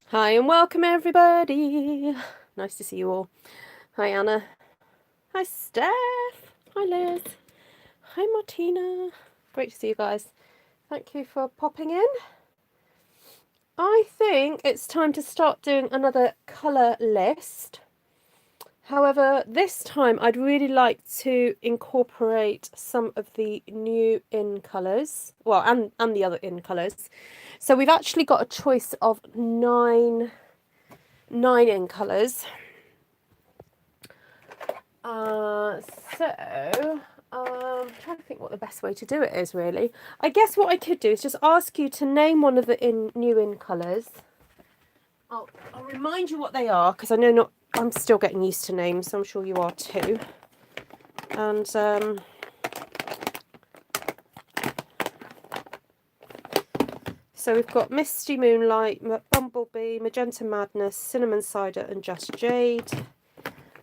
Hi and welcome everybody. Nice to see you all. Hi Anna. Hi Steph. Hi Liz. Hi Martina. Great to see you guys. Thank you for popping in. I think it's time to start doing another colour list. However, this time I'd really like to incorporate some of the new in colours. Well, and the other in colours. So we've actually got a choice of nine in colours. I'm trying to think what the best way to do it is, really. I guess what I could do is just ask you to name one of the new in colours. I'll remind you what they are, because I know I'm still getting used to names, so I'm sure you are too. And so we've got Misty Moonlight, Bumblebee, Magenta Madness, Cinnamon Cider and Just Jade.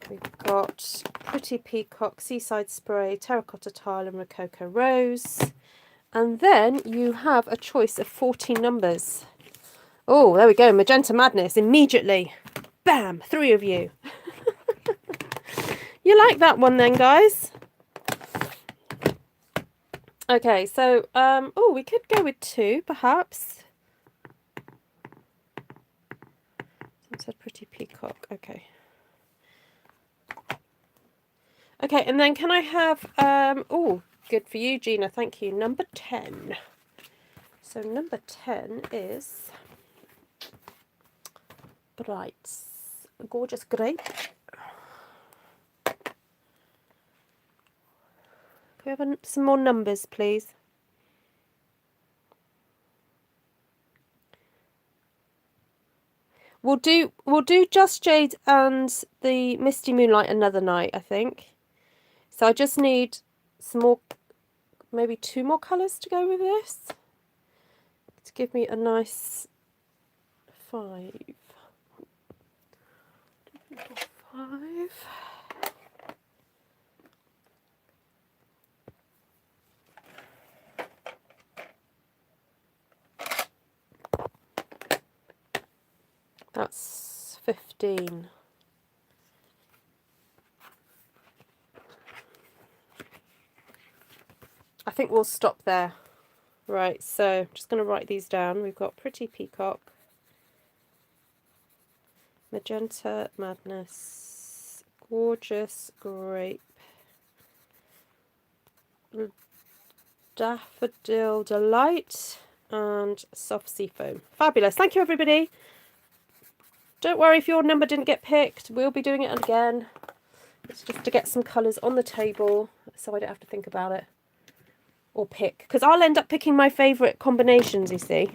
We've got Pretty Peacock, Seaside Spray, Terracotta Tile and Rococo Rose. And then you have a choice of 14 numbers. Oh, there we go. Magenta Madness immediately. Bam! 3 of you. You like that one then, guys? Okay, so, oh, we could go with 2, perhaps. Someone said Pretty Peacock. Okay. Okay, and then can I have, oh, good for you, Gina. Thank you. Number 10. So number 10 is Brights. Gorgeous Grape. Can we have some more numbers, please? We'll do Just Jade and the Misty Moonlight another night, I think. So I just need some more, maybe 2 more colours to go with this. To give me a nice 5. 5. That's 15. I think we'll stop there. Right, so I'm just going to write these down. We've got Pretty Peacock, Magenta Madness, Gorgeous Grape, Daffodil Delight, and Soft Sea Foam. Fabulous. Thank you, everybody. Don't worry if your number didn't get picked. We'll be doing it again. It's just to get some colours on the table so I don't have to think about it. Or pick. Because I'll end up picking my favourite combinations, you see.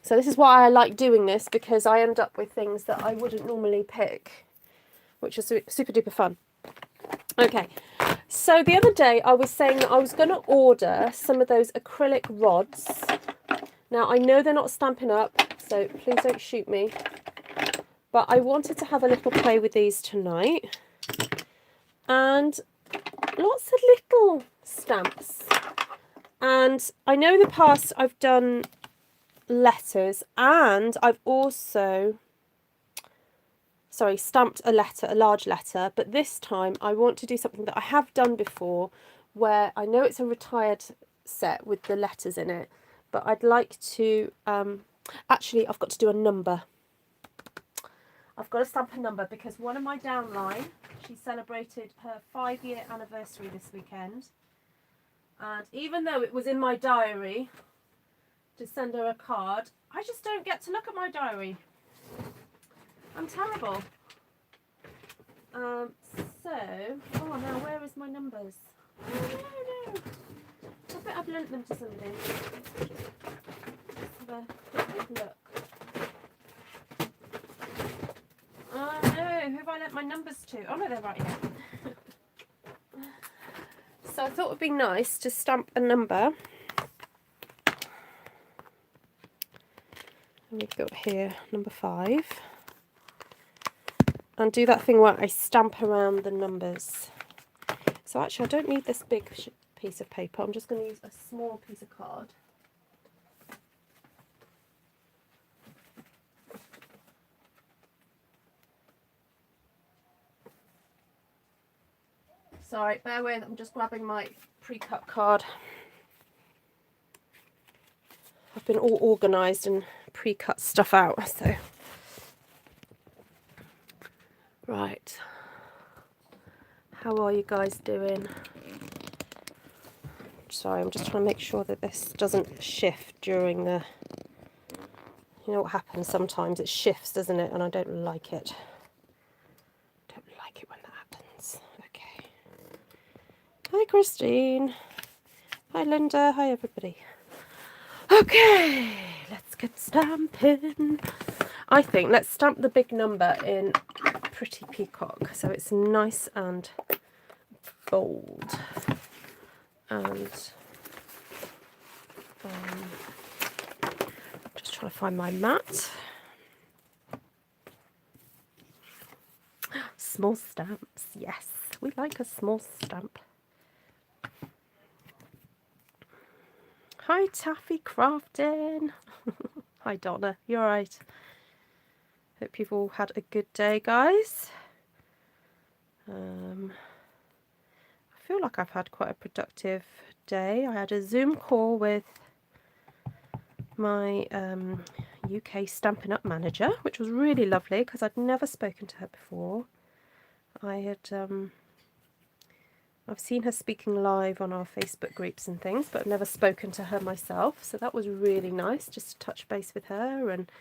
So this is why I like doing this, because I end up with things that I wouldn't normally pick, which is super duper fun. Okay, so the other day I was saying that I was going to order some of those acrylic rods. Now I know they're not Stampin' Up, so please don't shoot me. But I wanted to have a little play with these tonight. And lots of little stamps. And I know in the past I've done letters, and I've also stamped a large letter, but this time I want to do something that I have done before, where I know it's a retired set with the letters in it, but I'd like to actually I've got to do a number. I've got to stamp a number because one of my downline, she celebrated her 5-year anniversary this weekend, and even though it was in my diary to send her a card, I just don't get to look at my diary. I'm terrible. Oh, now where is my numbers? Oh, no. I bet I've lent them to somebody. Let's have a quick look. Oh no, who have I lent my numbers to? Oh no, they're right here. So I thought it would be nice to stamp a number. And we've got here number 5. And do that thing where I stamp around the numbers. So actually I don't need this big piece of paper. I'm just going to use a small piece of card. Sorry, bear with, I'm just grabbing my pre-cut card. I've been all organised and pre-cut stuff out, so. Right. How are you guys doing? Sorry, I'm just trying to make sure that this doesn't shift during the... You know what happens sometimes? It shifts, doesn't it? And I don't like it. Don't like it when that happens. Okay. Hi, Christine. Hi, Linda. Hi, everybody. Okay, let's get stamping. I think let's stamp the big number in Pretty Peacock so it's nice and bold. And just trying to find my mat. Small stamps, yes, we like a small stamp. Hi, Taffy Crafting. Hi, Donna. You alright? Hope you've all had a good day, guys. I feel like I've had quite a productive day. I had a Zoom call with my UK Stampin' Up manager, which was really lovely because I'd never spoken to her before. I've seen her speaking live on our Facebook groups and things, but I've never spoken to her myself. So that was really nice just to touch base with her. And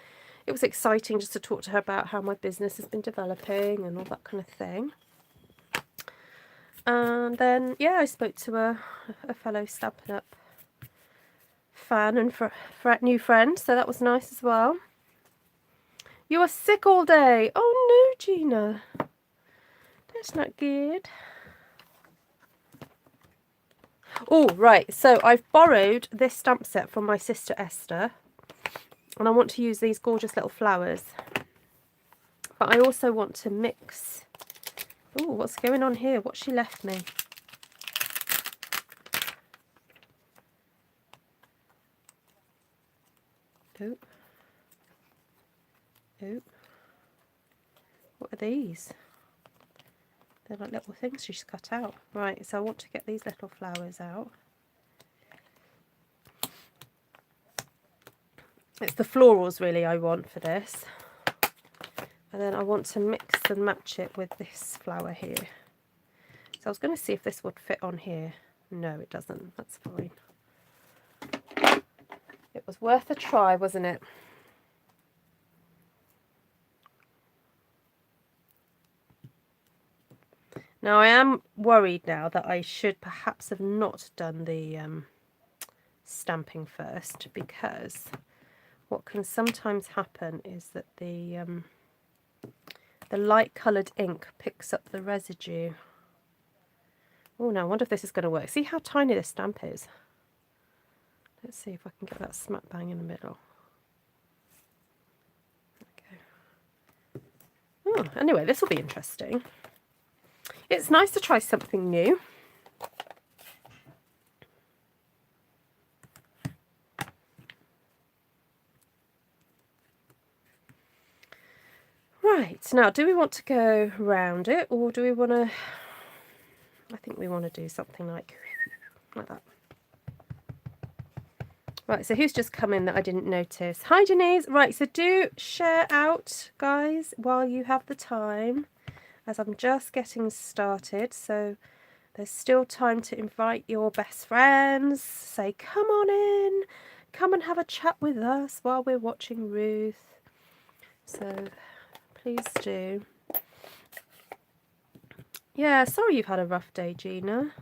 it was exciting just to talk to her about how my business has been developing and all that kind of thing. And then, yeah, I spoke to a fellow Stampin' Up fan and for a new friend. So that was nice as well. You were sick all day. Oh no, Gina. That's not good. Oh, right, so I've borrowed this stamp set from my sister Esther, and I want to use these gorgeous little flowers. But I also want to mix... Oh, what's going on here? What she left me? Oh. Oh. What are these? They're like little things she's cut out. Right, so I want to get these little flowers out. It's the florals really I want for this. And then I want to mix and match it with this flower here. So I was going to see if this would fit on here. No, it doesn't. That's fine. It was worth a try, wasn't it? Now I am worried now that I should perhaps have not done the stamping first, because what can sometimes happen is that the light coloured ink picks up the residue. Oh, now I wonder if this is going to work. See how tiny this stamp is? Let's see if I can get that smack bang in the middle. Okay. Oh, anyway, this will be interesting. It's nice to try something new. Right, now do we want to go round it, or do we want to... I think we want to do something like that. Right, so who's just come in that I didn't notice? Hi, Denise. Right, so do share out, guys, while you have the time, as I'm just getting started. So there's still time to invite your best friends. Say, come on in. Come and have a chat with us while we're watching Ruth. So please do. Yeah, sorry you've had a rough day, Gina.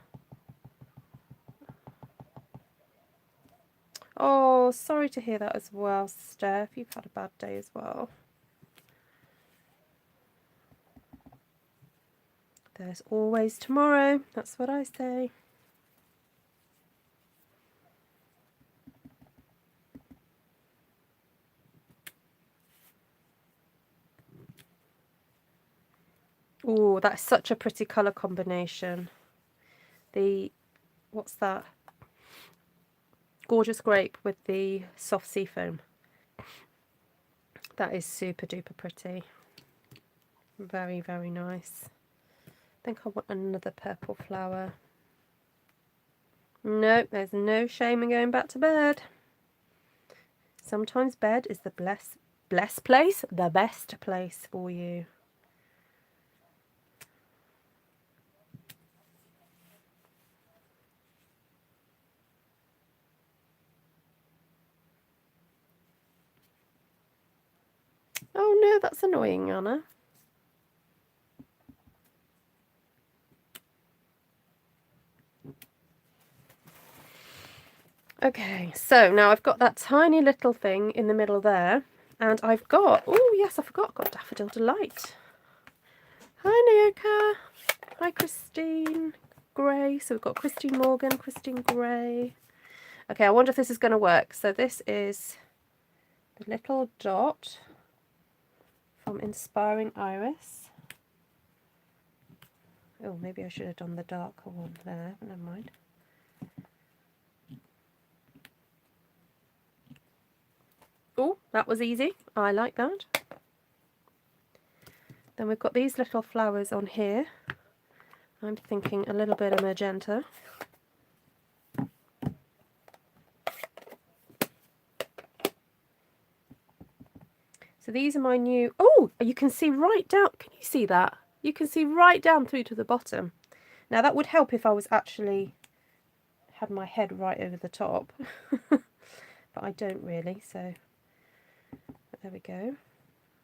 Oh, sorry to hear that as well, Steph. You've had a bad day as well. There's always tomorrow. That's what I say. Oh, that's such a pretty colour combination. The, what's that? Gorgeous grape with the soft sea foam. That is super duper pretty. Very, very nice. think I want another purple flower. No, there's no shame in going back to bed. Sometimes bed is the best place, the best place for you. Oh no, that's annoying, Anna. Okay, so now I've got that tiny little thing in the middle there, and I've got, oh yes, I forgot, I've got Daffodil Delight. Hi Naoka. Hi Christine Gray. So we've got Christine Morgan, Christine Gray. Okay, I wonder if this is going to work. So this is the little dot from Inspiring Iris. Oh, maybe I should have done the darker one there, but never mind. Oh, that was easy. I like that. Then we've got these little flowers on here. I'm thinking a little bit of magenta. So these are my new, oh, you can see right down, can you see that? You can see right down through to the bottom. Now that would help if I was actually, had my head right over the top, but I don't really, so there we go.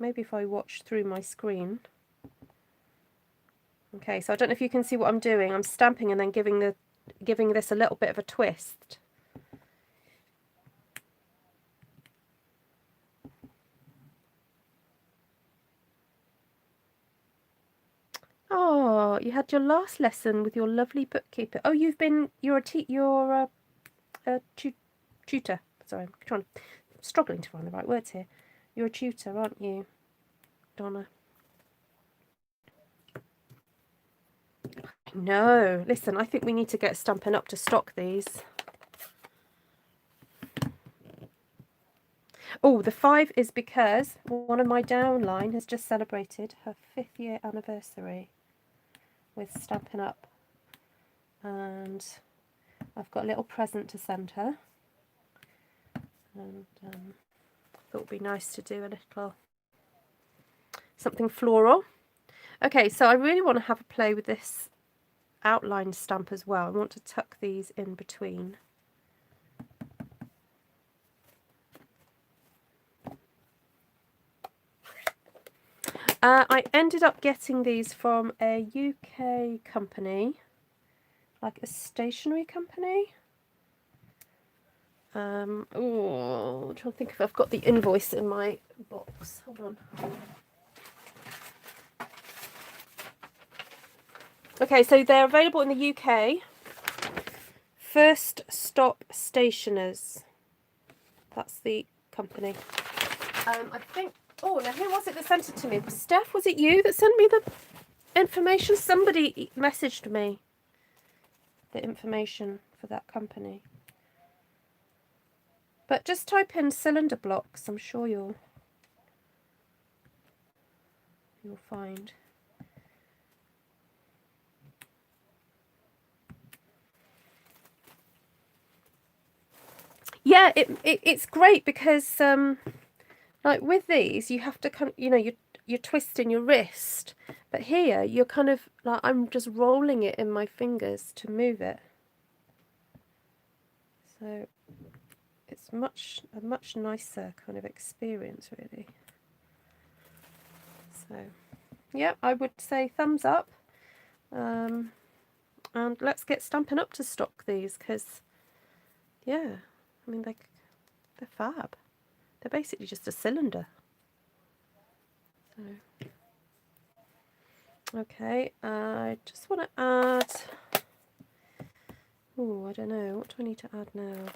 Maybe if I watch through my screen. Okay, so I don't know if you can see what I'm doing. I'm stamping and then giving this a little bit of a twist. Oh, you had your last lesson with your lovely bookkeeper. Oh, you're a tutor. Sorry, I'm struggling to find the right words here. You're a tutor, aren't you, Donna? No, listen, I think we need to get Stampin' Up to stock these. Oh, the 5 is because one of my downline has just celebrated her 5th year anniversary with Stampin' Up. And I've got a little present to send her. And I thought it would be nice to do a little something floral. Okay, so I really want to have a play with this outline stamp as well. I want to tuck these in between. I ended up getting these from a UK company, like a stationery company. Oh, I'm trying to think if I've got the invoice in my box. Hold on. Okay, so they're available in the UK. First Stop Stationers. That's the company. I think. Oh, now who was it that sent it to me? Steph, was it you that sent me the information? Somebody messaged me the information for that company. But just type in cylinder blocks. I'm sure you'll find. Yeah, it's great because like with these, you have to you're twisting your wrist, but here you're kind of like I'm just rolling it in my fingers to move it. So it's a much nicer kind of experience, really. So yeah, I would say thumbs up. And let's get Stampin' Up to stock these because yeah, I mean they're fab. They're basically just a cylinder. So, okay, I just want to add. Oh, I don't know. What do I need to add now?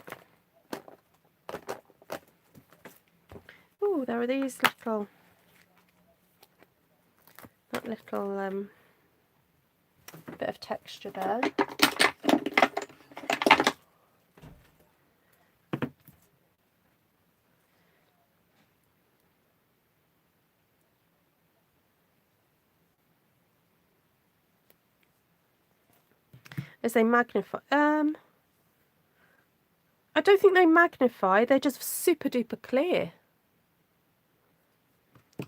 Oh, there are these little. That little bit of texture there. As they magnify. I don't think they magnify. They're just super duper clear.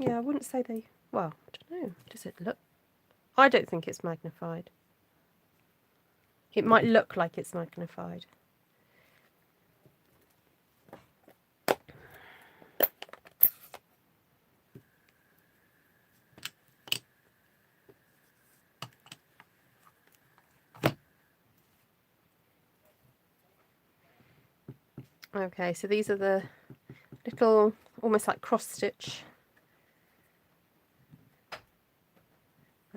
Yeah, I wouldn't say they... Well, I don't know. Does it look... I don't think it's magnified. It might look like it's magnified. Okay, so these are the little, almost like cross-stitch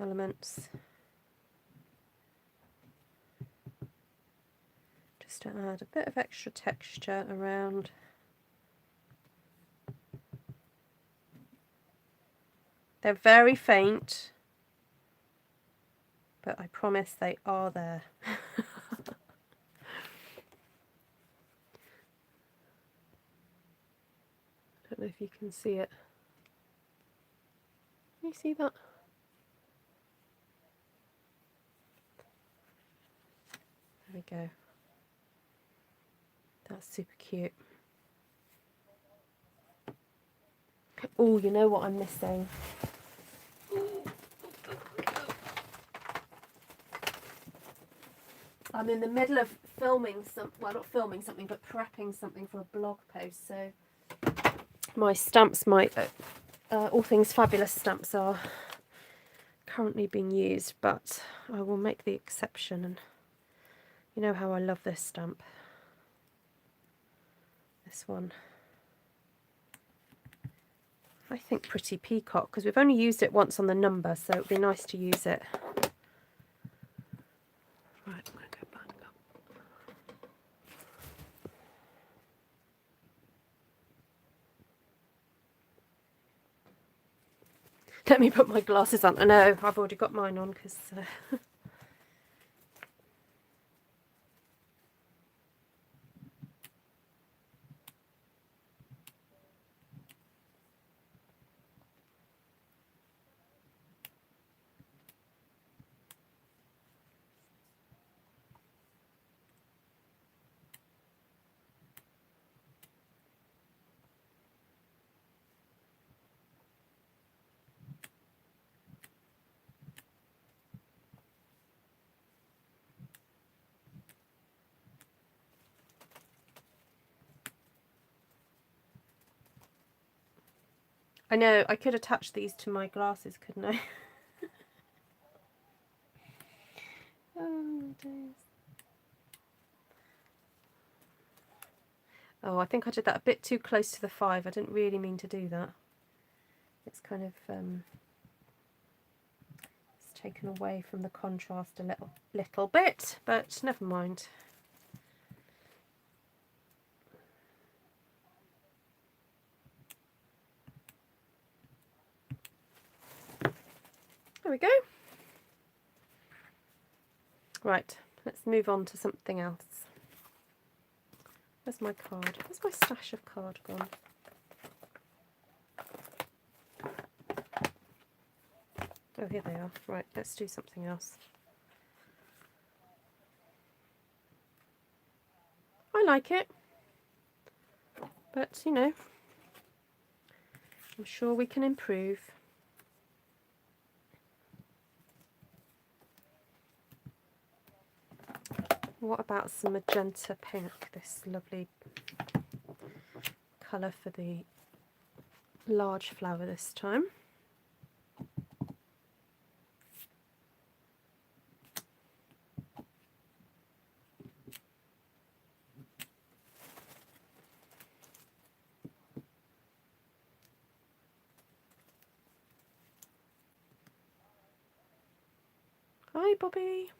elements. Just to add a bit of extra texture around. They're very faint, but I promise they are there. I don't know if you can see it. Can you see that? There we go. That's super cute. Oh, you know what I'm missing? I'm in the middle of filming well, not filming something, but prepping something for a blog post. So my stamps, All Things Fabulous stamps are currently being used, but I will make the exception. And you know how I love this stamp. This one. I think Pretty Peacock, because we've only used it once on the number, so it would be nice to use it. Right, I'm going to go back up. Let me put my glasses on. I know, I've already got mine on because... I know, I could attach these to my glasses, couldn't I? Oh, days. Oh, I think I did that a bit too close to the 5. I didn't really mean to do that. It's kind of it's taken away from the contrast a little bit, but never mind. There we go. Right, let's move on to something else. Where's my card? Where's my stash of card gone? Oh, here they are. Right, let's do something else. I like it, but you know, I'm sure we can improve. What about some magenta pink, this lovely colour for the large flower this time. Hi, Bobby.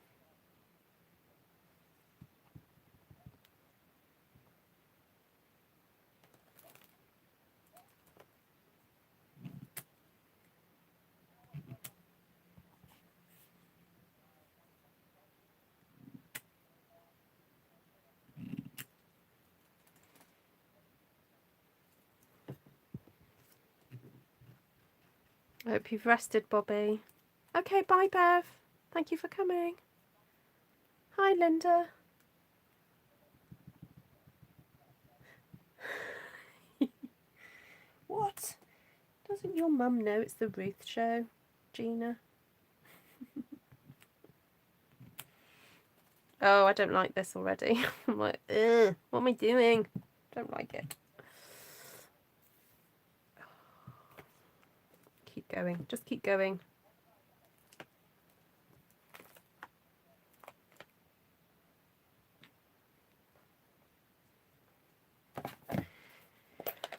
I hope you've rested, Bobby. Okay, bye, Bev. Thank you for coming. Hi, Linda. What? Doesn't your mum know it's the Ruth show, Gina? Oh, I don't like this already. I'm like, ugh, what am I doing? Don't like it. Keep going. Just keep going.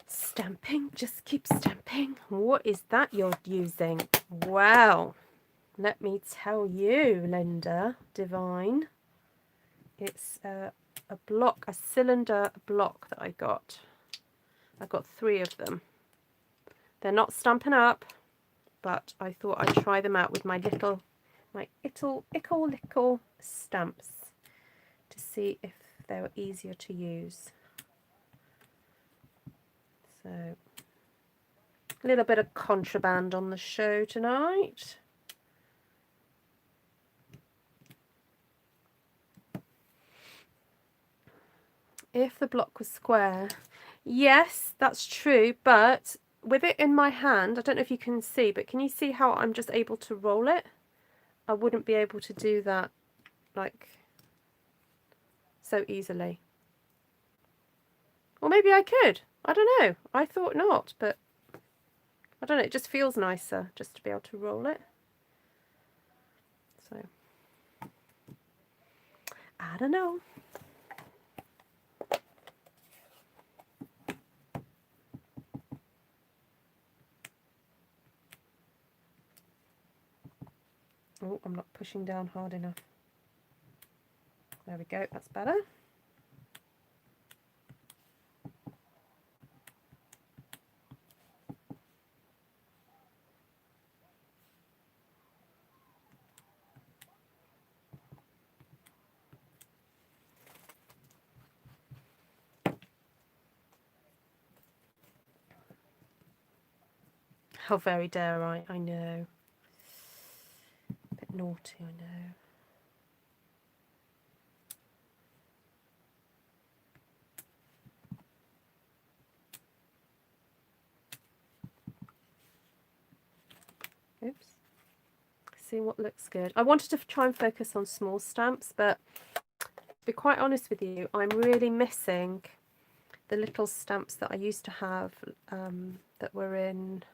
Stamping. Just keep stamping. What is that you're using? Wow. Let me tell you, Linda Divine. It's a block, a cylinder block that I got. I got 3 of them. They're not Stampin' Up, but I thought I'd try them out with my little stamps to see if they were easier to use. So, a little bit of contraband on the show tonight. If the block was square, yes, that's true, but with it in my hand, I don't know if you can see, but can you see how I'm just able to roll it? I wouldn't be able to do that like so easily. Or maybe I could. I don't know. I thought not, but I don't know. It just feels nicer just to be able to roll it. So, I don't know. Oh, I'm not pushing down hard enough. There we go. That's better. How very dare I know. A bit naughty, I know. Oops. See what looks good. I wanted to try and focus on small stamps, but to be quite honest with you, I'm really missing the little stamps that I used to have that were in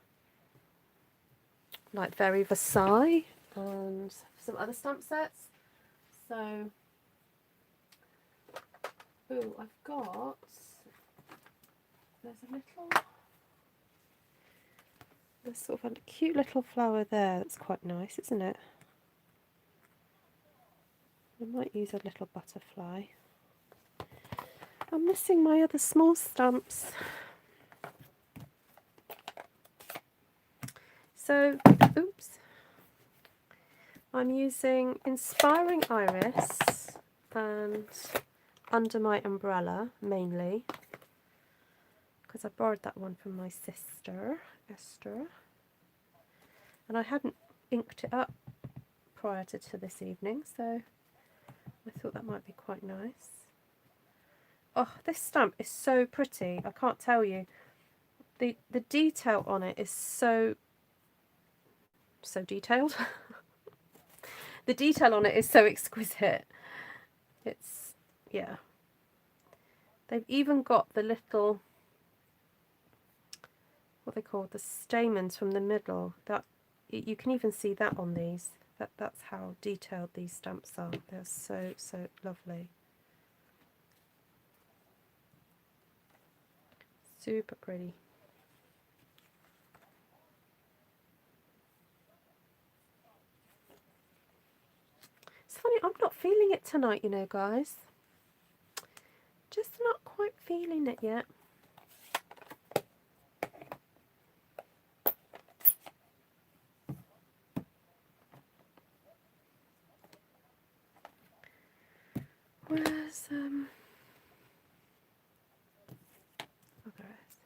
like Very Versailles and some other stamp sets. So, ooh, I've got, there's sort of a cute little flower there that's quite nice, isn't it? I might use a little butterfly. I'm missing my other small stamps. So, oops. I'm using Inspiring Iris and Under My Umbrella mainly, because I borrowed that one from my sister, Esther. And I hadn't inked it up prior to this evening, so I thought that might be quite nice. Oh, this stamp is so pretty. I can't tell you. The detail on it is so detailed. The detail on it is so exquisite. It's, yeah. They've even got the little, what they call the stamens from the middle. That you can even see that on these. That's how detailed these stamps are. They're so lovely. Super pretty. It's funny, I'm not feeling it tonight, you know, guys. Just not quite feeling it yet. Where's oh, there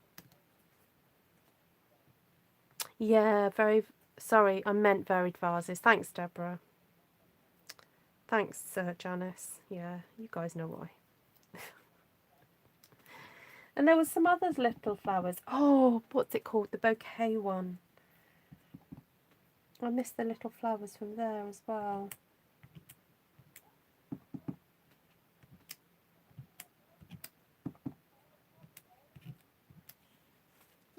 it is. Yeah, sorry, I meant varied vases. Thanks, Deborah. Thanks, Janice. Yeah, you guys know why. And there was some other little flowers. Oh, what's it called? The bouquet one. I missed the little flowers from there as well.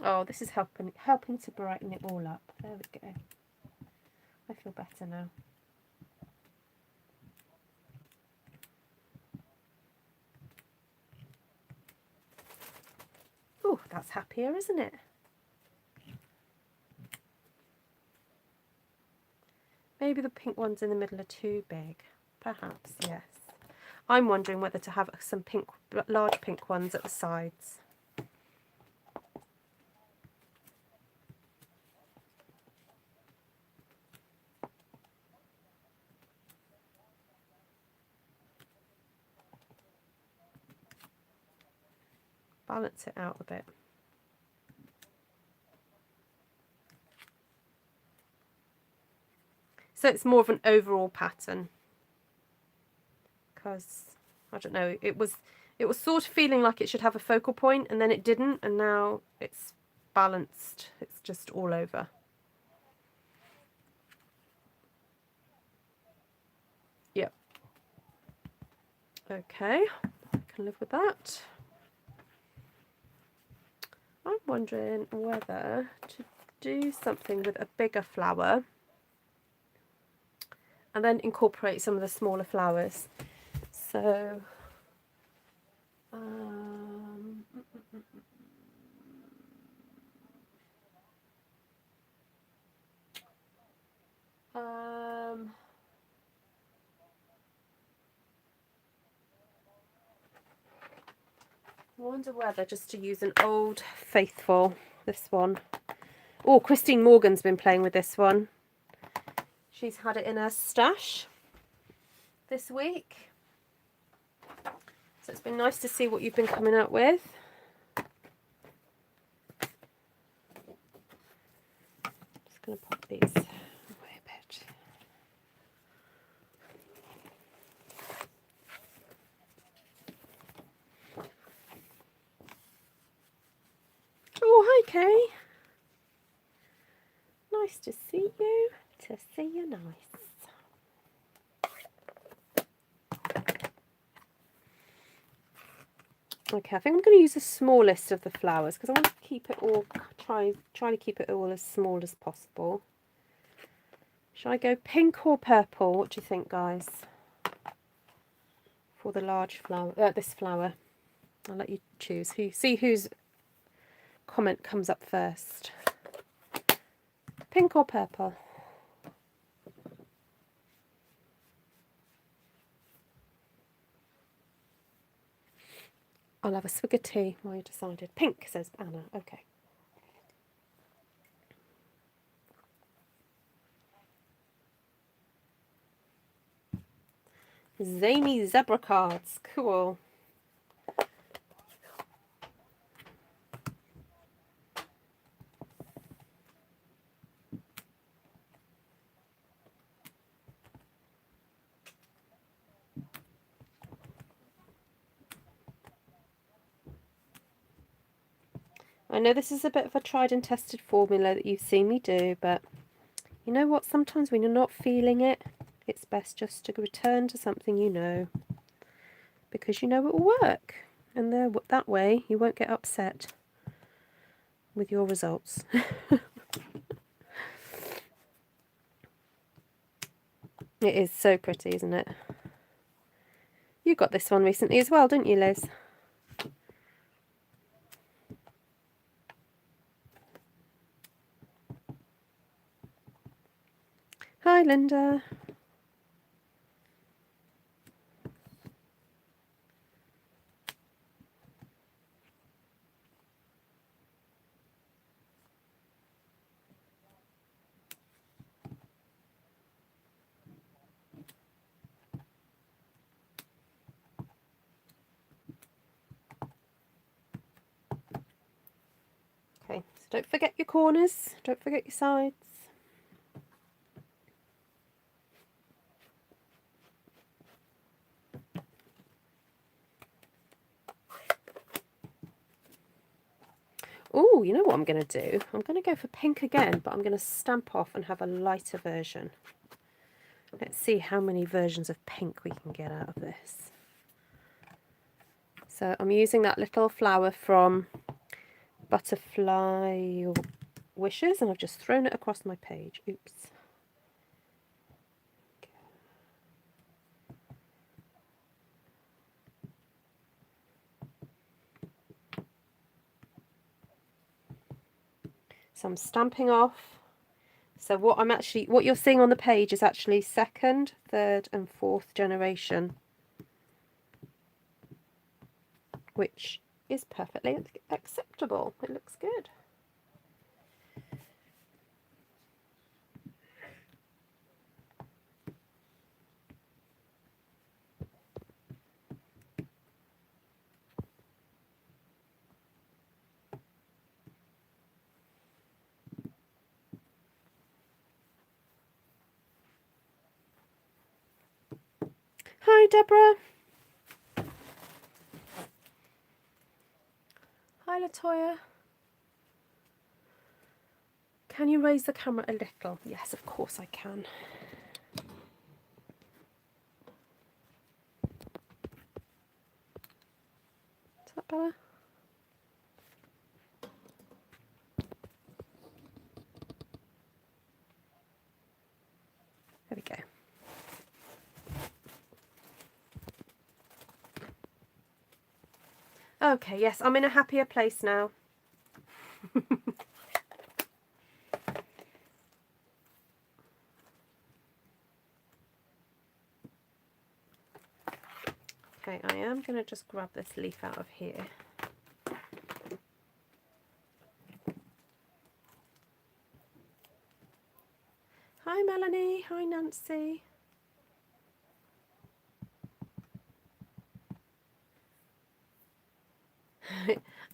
Oh, this is helping to brighten it all up. There we go. I feel better now. Oh, that's happier, isn't it? Maybe the pink ones in the middle are too big. Perhaps, yes. I'm wondering whether to have some pink, large pink ones at the sides. Balance it out a bit. So it's more of an overall pattern. Because, I don't know, it was sort of feeling like it should have a focal point, and then it didn't, and now it's balanced. It's just all over. Yep. Okay, I can live with that. I'm wondering whether to do something with a bigger flower and then incorporate some of the smaller flowers. So, I wonder whether just to use an Old Faithful, this one. Oh, Christine Morgan's been playing with this one. She's had it in her stash this week. So it's been nice to see what you've been coming up with. Just going to pop these away a bit. Oh, hi Kay. Nice to see you. To see you nice. Okay, I think I'm going to use the smallest of the flowers because I want to keep it all, trying to keep it all as small as possible. Shall I go pink or purple? What do you think, guys? For the large flower, this flower. I'll let you choose. See whose comment comes up first. Pink or purple? I'll have a swig of tea while you decided. Pink, says Anna. Okay. Zany zebra cards. Cool. I know this is a bit of a tried and tested formula that you've seen me do, but you know what? Sometimes when you're not feeling it, it's best just to return to something you know, because you know it will work, and that way you won't get upset with your results. It is so pretty, isn't it? You got this one recently as well, didn't you, Liz? Hi, Linda. Okay, so don't forget your corners, don't forget your sides. Oh, you know what I'm going to do? I'm going to go for pink again, but I'm going to stamp off and have a lighter version. Let's see how many versions of pink we can get out of this. So I'm using that little flower from Butterfly Wishes, and I've just thrown it across my page. Oops. So I'm stamping off. So what you're seeing on the page is actually second, third and fourth generation, which is perfectly acceptable. It looks good. Hi, Deborah. Hi, Latoya. Can you raise the camera a little? Yes, of course I can. Is that better? There we go. Okay, yes, I'm in a happier place now. Okay, I am going to just grab this leaf out of here. Hi, Melanie. Hi, Nancy.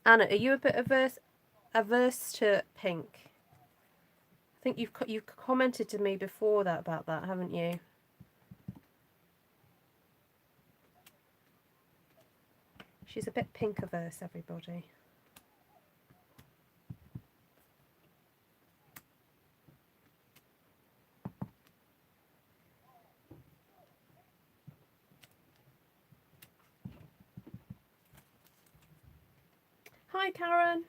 Anna, are you a bit averse to pink? I think you've commented to me before that about that, haven't you? She's a bit pink averse, everybody. Hi, Karen.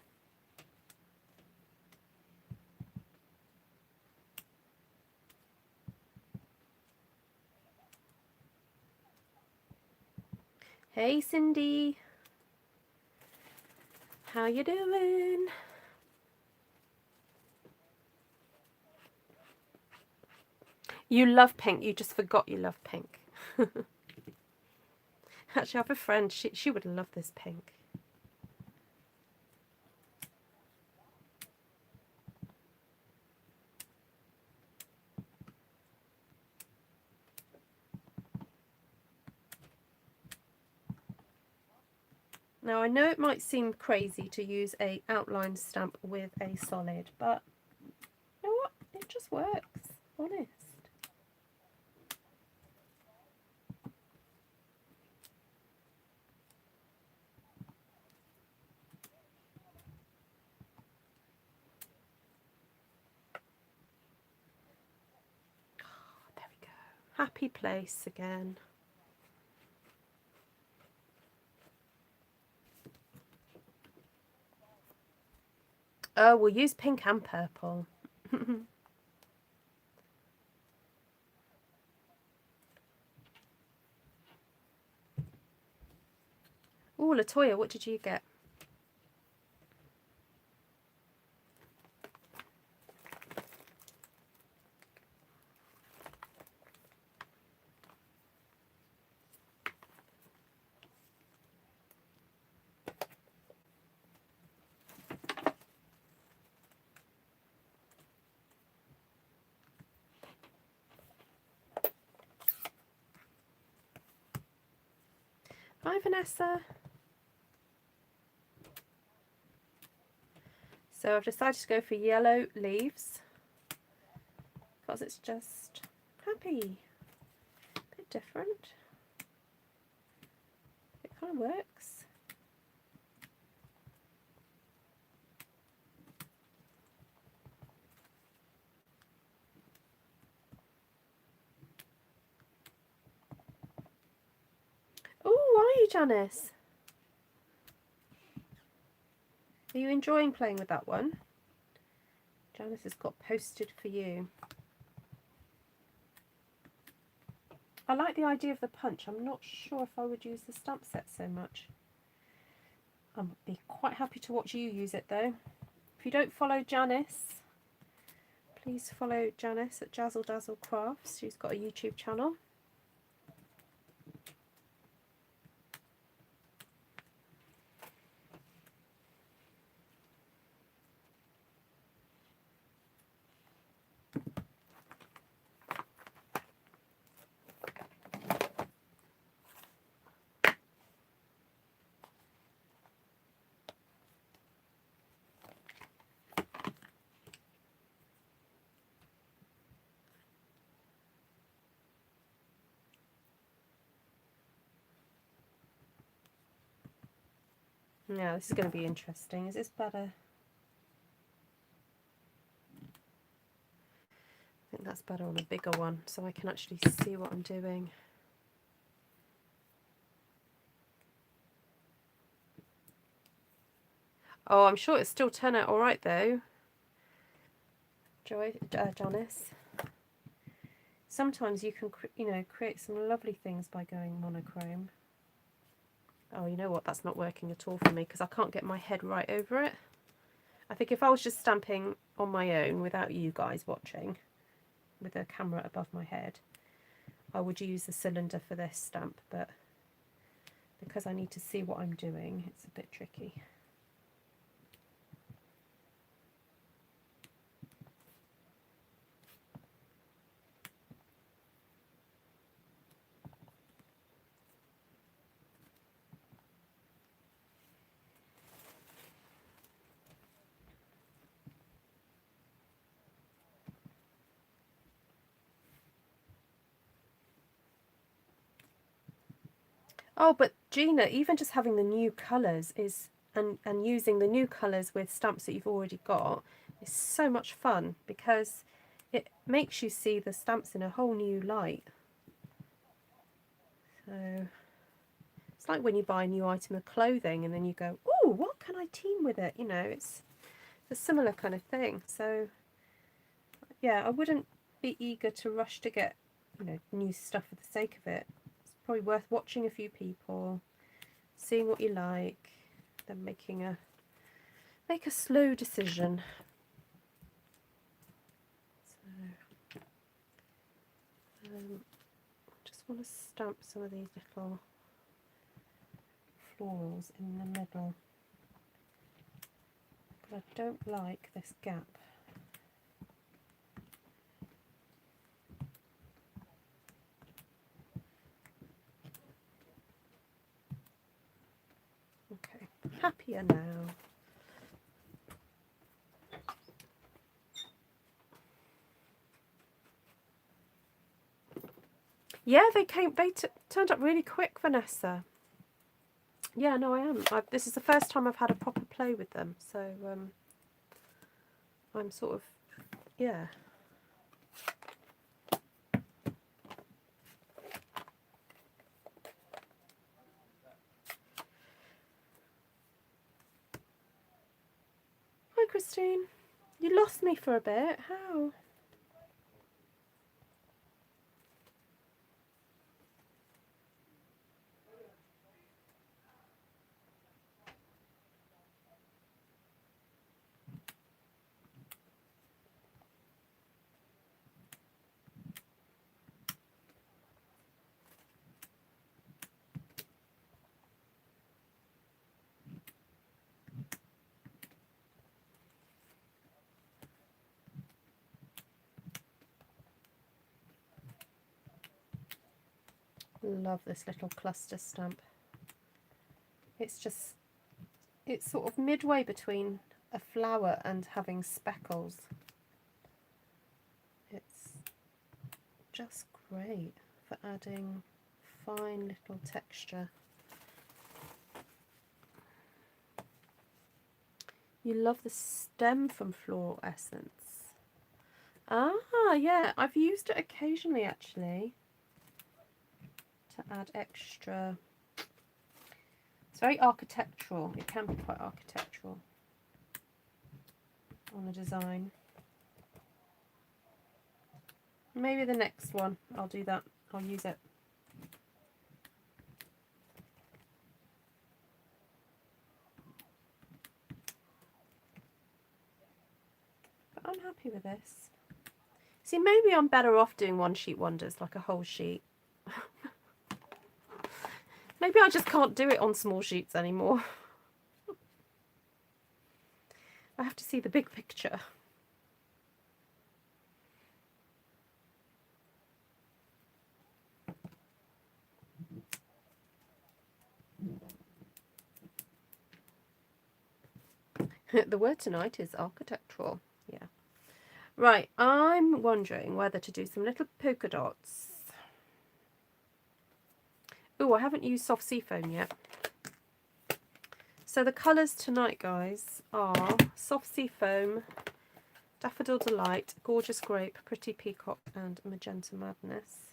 Hey, Cindy. How you doing? You love pink. You just forgot you love pink. Actually, I have a friend. She would love this pink. Now, I know it might seem crazy to use a outline stamp with a solid, but you know what? It just works. Honest. Oh, there we go. Happy place again. Oh, we'll use pink and purple. Oh, Latoya, what did you get? Hi, Vanessa. So I've decided to go for yellow leaves because it's just happy. A bit different. It kind of works. you, Janice? Are you enjoying playing with that one? Janice has got posted for you. I like the idea of the punch. I'm not sure if I would use the stamp set so much. I'd be quite happy to watch you use it though. If you don't follow Janice, please follow Janice at Jazzle Dazzle Crafts. She's got a YouTube channel. Yeah, this is going to be interesting. Is this better? I think that's better on a bigger one, so I can actually see what I'm doing. Oh, I'm sure it'll still turn out all right though. Janice. Sometimes you can, create some lovely things by going monochrome. Oh, you know what? That's not working at all for me because I can't get my head right over it. I think if I was just stamping on my own without you guys watching, with the camera above my head, I would use the cylinder for this stamp, but because I need to see what I'm doing, it's a bit tricky. Oh, but Gina, even just having the new colours is, and using the new colours with stamps that you've already got is so much fun because it makes you see the stamps in a whole new light. So it's like when you buy a new item of clothing and then you go, oh, what can I team with it? You know, it's a similar kind of thing. So yeah, I wouldn't be eager to rush to get, new stuff for the sake of it. It's probably worth watching a few people, seeing what you like, then make a slow decision. So just want to stamp some of these little florals in the middle, but I don't like this gap. Okay, happier now. Yeah, they turned up really quick, Vanessa. Yeah, no, I am. This is the first time I've had a proper play with them, so I'm sort of, yeah. Hi, Christine. You lost me for a bit. How? Love this little cluster stamp. It's sort of midway between a flower and having speckles. It's just great for adding fine little texture. You love the stem from Floral Essence. Ah, yeah, I've used it occasionally actually to add extra very architectural. It can be quite architectural on the design. Maybe the next one I'll do that. I'll use it. But I'm happy with this. See, maybe I'm better off doing one sheet wonders, like a whole sheet. Maybe I just can't do it on small sheets anymore. I have to see the big picture. The word tonight is architectural. Yeah. Right, I'm wondering whether to do some little polka dots. Oh, I haven't used soft seafoam yet. So the colours tonight, guys, are soft seafoam, Daffodil Delight, Gorgeous Grape, Pretty Peacock, and Magenta Madness.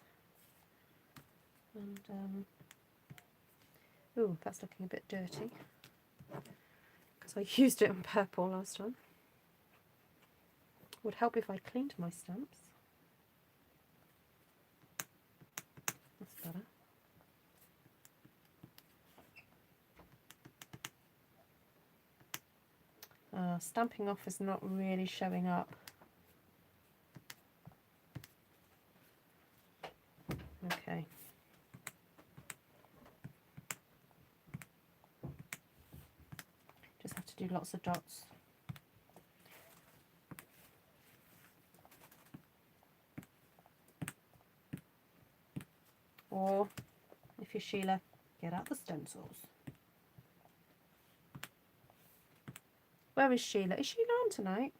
And oh, that's looking a bit dirty because I used it in purple last time. Would help if I cleaned my stamps. That's better. Stamping off is not really showing up. Okay. Just have to do lots of dots. Or, if you're Sheila, get out the stencils. Where is Sheila? Is Sheila on tonight?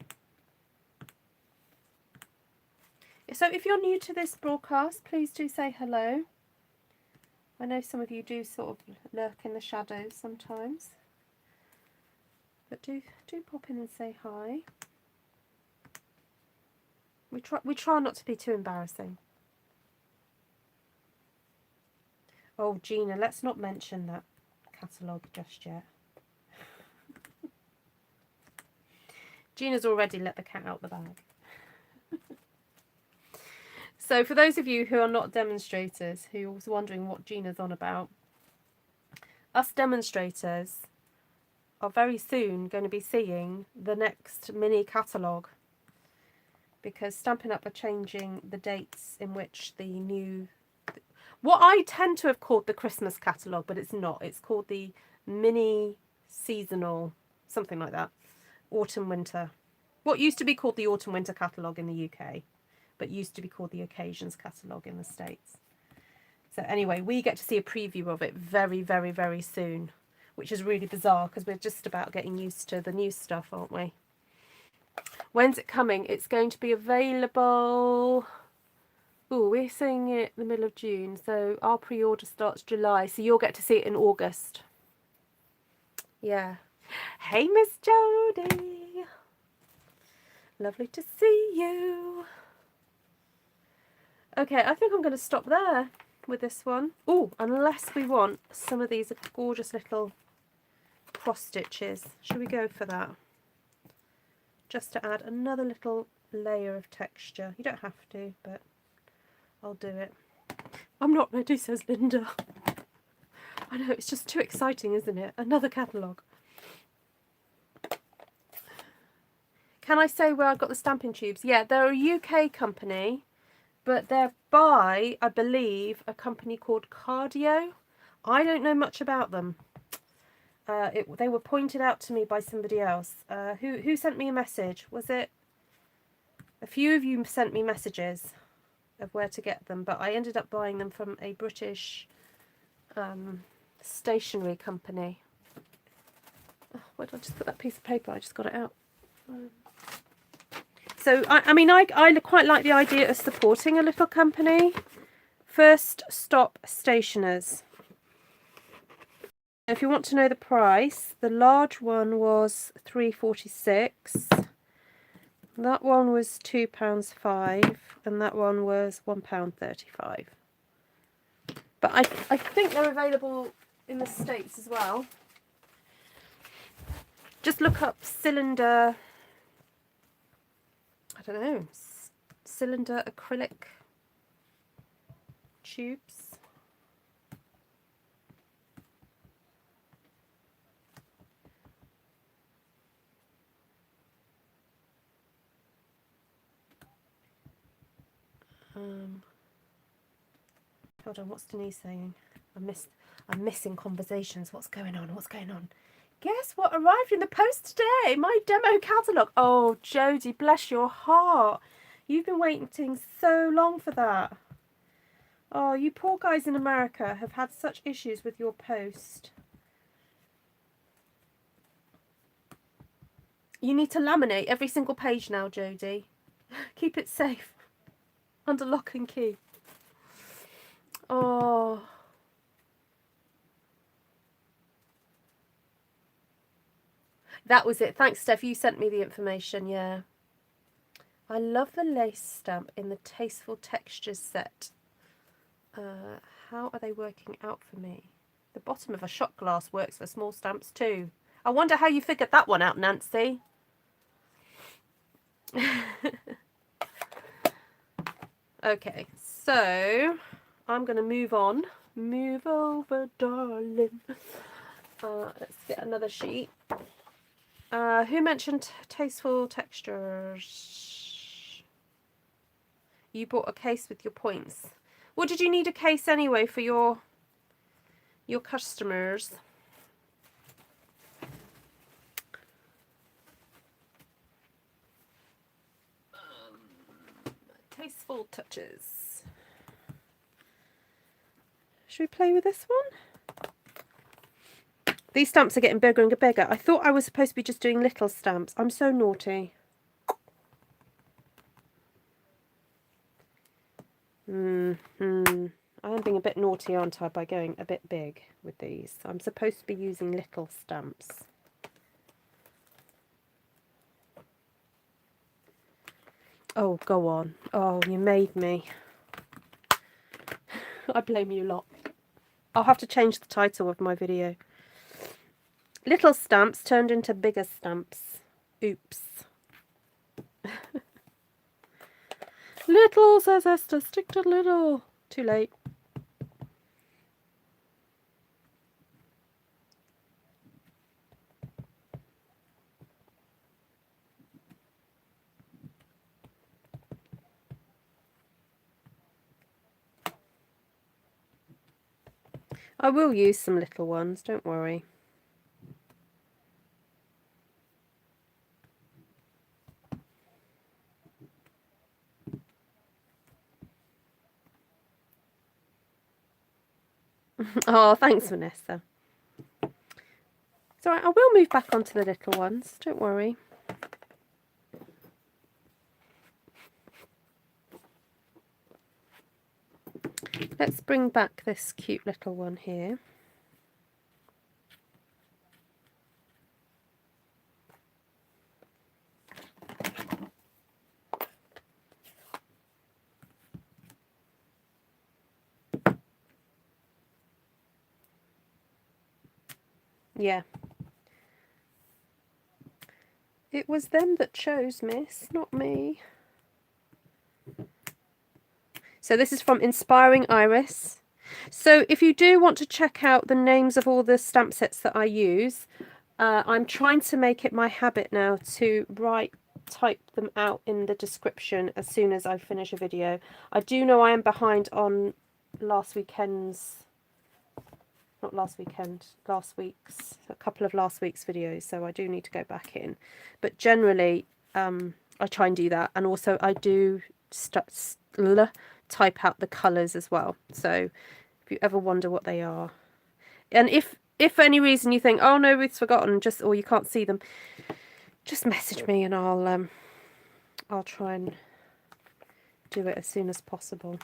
So if you're new to this broadcast, please do say hello. I know some of you do sort of lurk in the shadows sometimes. But do pop in and say hi. We try not to be too embarrassing. Oh, Gina, let's not mention that catalogue just yet. Gina's already let the cat out the bag. So for those of you who are not demonstrators, who was wondering what Gina's on about, us demonstrators are very soon going to be seeing the next mini catalogue, because Stampin' Up are changing the dates in which the new, what I tend to have called the Christmas catalogue, but it's not. It's called the mini seasonal, something like that, autumn winter. What used to be called the autumn winter catalogue in the UK, but used to be called the occasions catalogue in the States. So anyway, we get to see a preview of it very, very, very soon, which is really bizarre because we're just about getting used to the new stuff, aren't we? When's it coming? It's going to be available... Oh, we're seeing it in the middle of June, so our pre-order starts July, so you'll get to see it in August. Yeah. Hey, Miss Jodie. Lovely to see you. Okay, I think I'm going to stop there with this one. Oh, unless we want some of these gorgeous little cross stitches. Should we go for that? Just to add another little layer of texture. You don't have to, but I'll do it. I'm not ready, says Linda. I know, it's just too exciting, isn't it? Another catalogue. Can I say where I got the stamping tubes? Yeah, they're a UK company, but they're by, I believe, a company called Cardio. I don't know much about them. They were pointed out to me by somebody else. Who sent me a message? Was it? A few of you sent me messages of where to get them, but I ended up buying them from a British stationery company. Oh, where did I just put that piece of paper? I just got it out. So, I mean, I quite like the idea of supporting a little company. First Stop Stationers. If you want to know the price, the large one was £3.46. That one was £2.05, and that one was £1.35. But I think they're available in the States as well. just look up cylinder, I don't know, cylinder acrylic tubes. Hold on, what's Denise saying? I'm missing conversations. What's going on? What's going on? Guess what arrived in the post today? My demo catalogue. Oh, Jodie, bless your heart. You've been waiting so long for that. Oh, you poor guys in America have had such issues with your post. You need to laminate every single page now, Jodie. Keep it safe. Under lock and key. Oh. That was it. Thanks, Steph. You sent me the information, yeah. I love the lace stamp in the Tasteful Textures set. How are they working out for me? The bottom of a shot glass works for small stamps too. I wonder how you figured that one out, Nancy. Okay, so I'm going to move on. Move over, darling. Let's get another sheet. Who mentioned Tasteful Textures? You bought a case with your points. Well, did you need a case anyway for your customers? Tasteful Touches. Should we play with this one? These stamps are getting bigger and bigger. I thought I was supposed to be just doing little stamps. I'm so naughty. I am being a bit naughty, aren't I, by going a bit big with these. I'm supposed to be using little stamps. Oh, go on. Oh, you made me. I blame you lot. I'll have to change the title of my video. Little stamps turned into bigger stamps. Oops. Little, says Esther. Stick to little. Too late. I will use some little ones, don't worry. Oh, thanks, Vanessa. It's alright, I will move back onto the little ones, don't worry. Let's bring back this cute little one here. Yeah. It was them that chose, miss, not me. So this is from Inspiring Iris. So if you do want to check out the names of all the stamp sets that I use, I'm trying to make it my habit now to type them out in the description as soon as I finish a video. I do know I am behind on last week's, a couple of last week's videos, so I do need to go back in. But generally, I try and do that, and also I do type out the colours as well. So if you ever wonder what they are, and if for any reason you think, oh no, Ruth's forgotten, or you can't see them, just message me and I'll try and do it as soon as possible.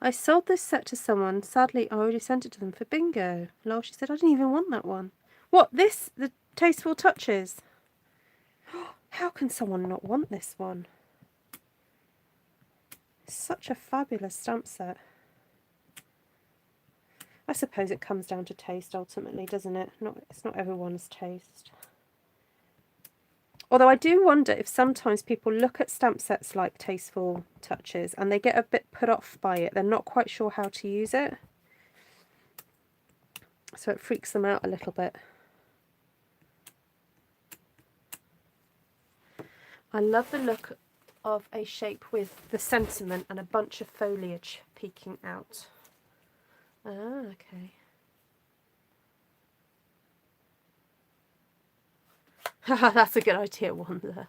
I sold this set to someone. Sadly, I already sent it to them for bingo. Lol, she said, I didn't even want that one. What, this? The Tasteful Touches? How can someone not want this one? It's such a fabulous stamp set. I suppose it comes down to taste ultimately, doesn't it? It's not everyone's taste. Although I do wonder if sometimes people look at stamp sets like Tasteful Touches and they get a bit put off by it. They're not quite sure how to use it. So it freaks them out a little bit. I love the look of a shape with the sentiment and a bunch of foliage peeking out. Ah, okay. That's a good idea, Wanda.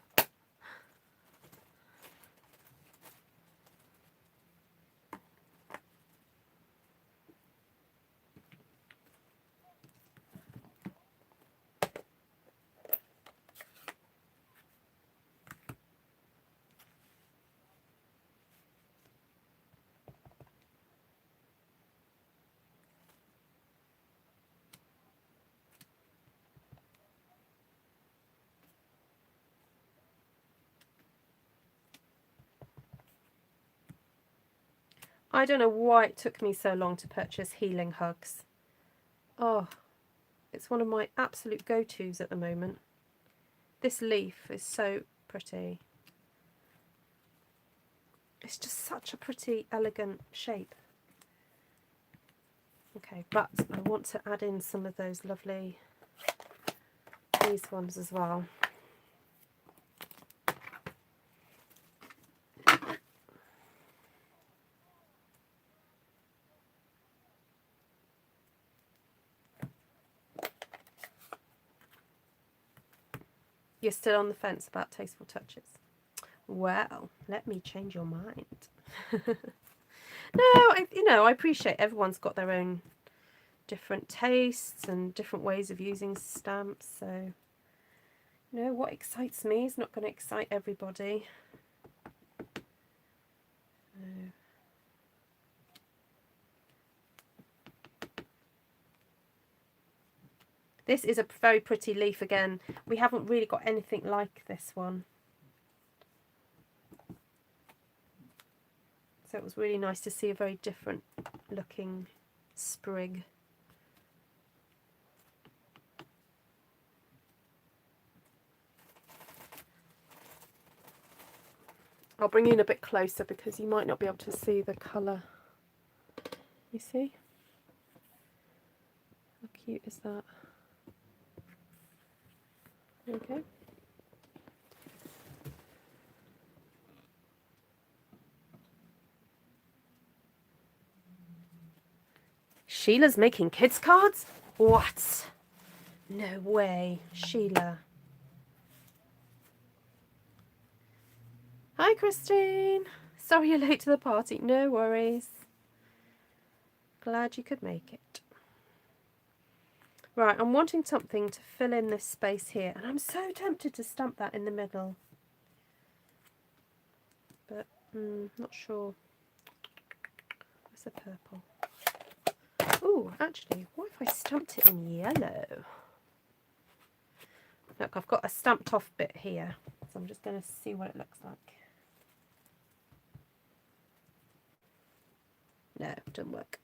I don't know why it took me so long to purchase Healing Hugs. Oh, it's one of my absolute go-tos at the moment. This leaf is so pretty. It's just such a pretty, elegant shape. Okay, but I want to add in some of those lovely, these ones as well. You're still on the fence about Tasteful Touches. Well, let me change your mind. No, I appreciate everyone's got their own different tastes and different ways of using stamps. So, you know, what excites me is not going to excite everybody. This is a very pretty leaf again. We haven't really got anything like this one. So it was really nice to see a very different looking sprig. I'll bring you in a bit closer because you might not be able to see the colour. You see? How cute is that? Okay. Sheila's making kids cards? What? No way, Sheila. Hi, Christine. Sorry you're late to the party. No worries. Glad you could make it. Right, I'm wanting something to fill in this space here, and I'm so tempted to stamp that in the middle. But, not sure. Where's the purple? Oh, actually, what if I stamped it in yellow? Look, I've got a stamped off bit here, so I'm just going to see what it looks like. No, it doesn't work.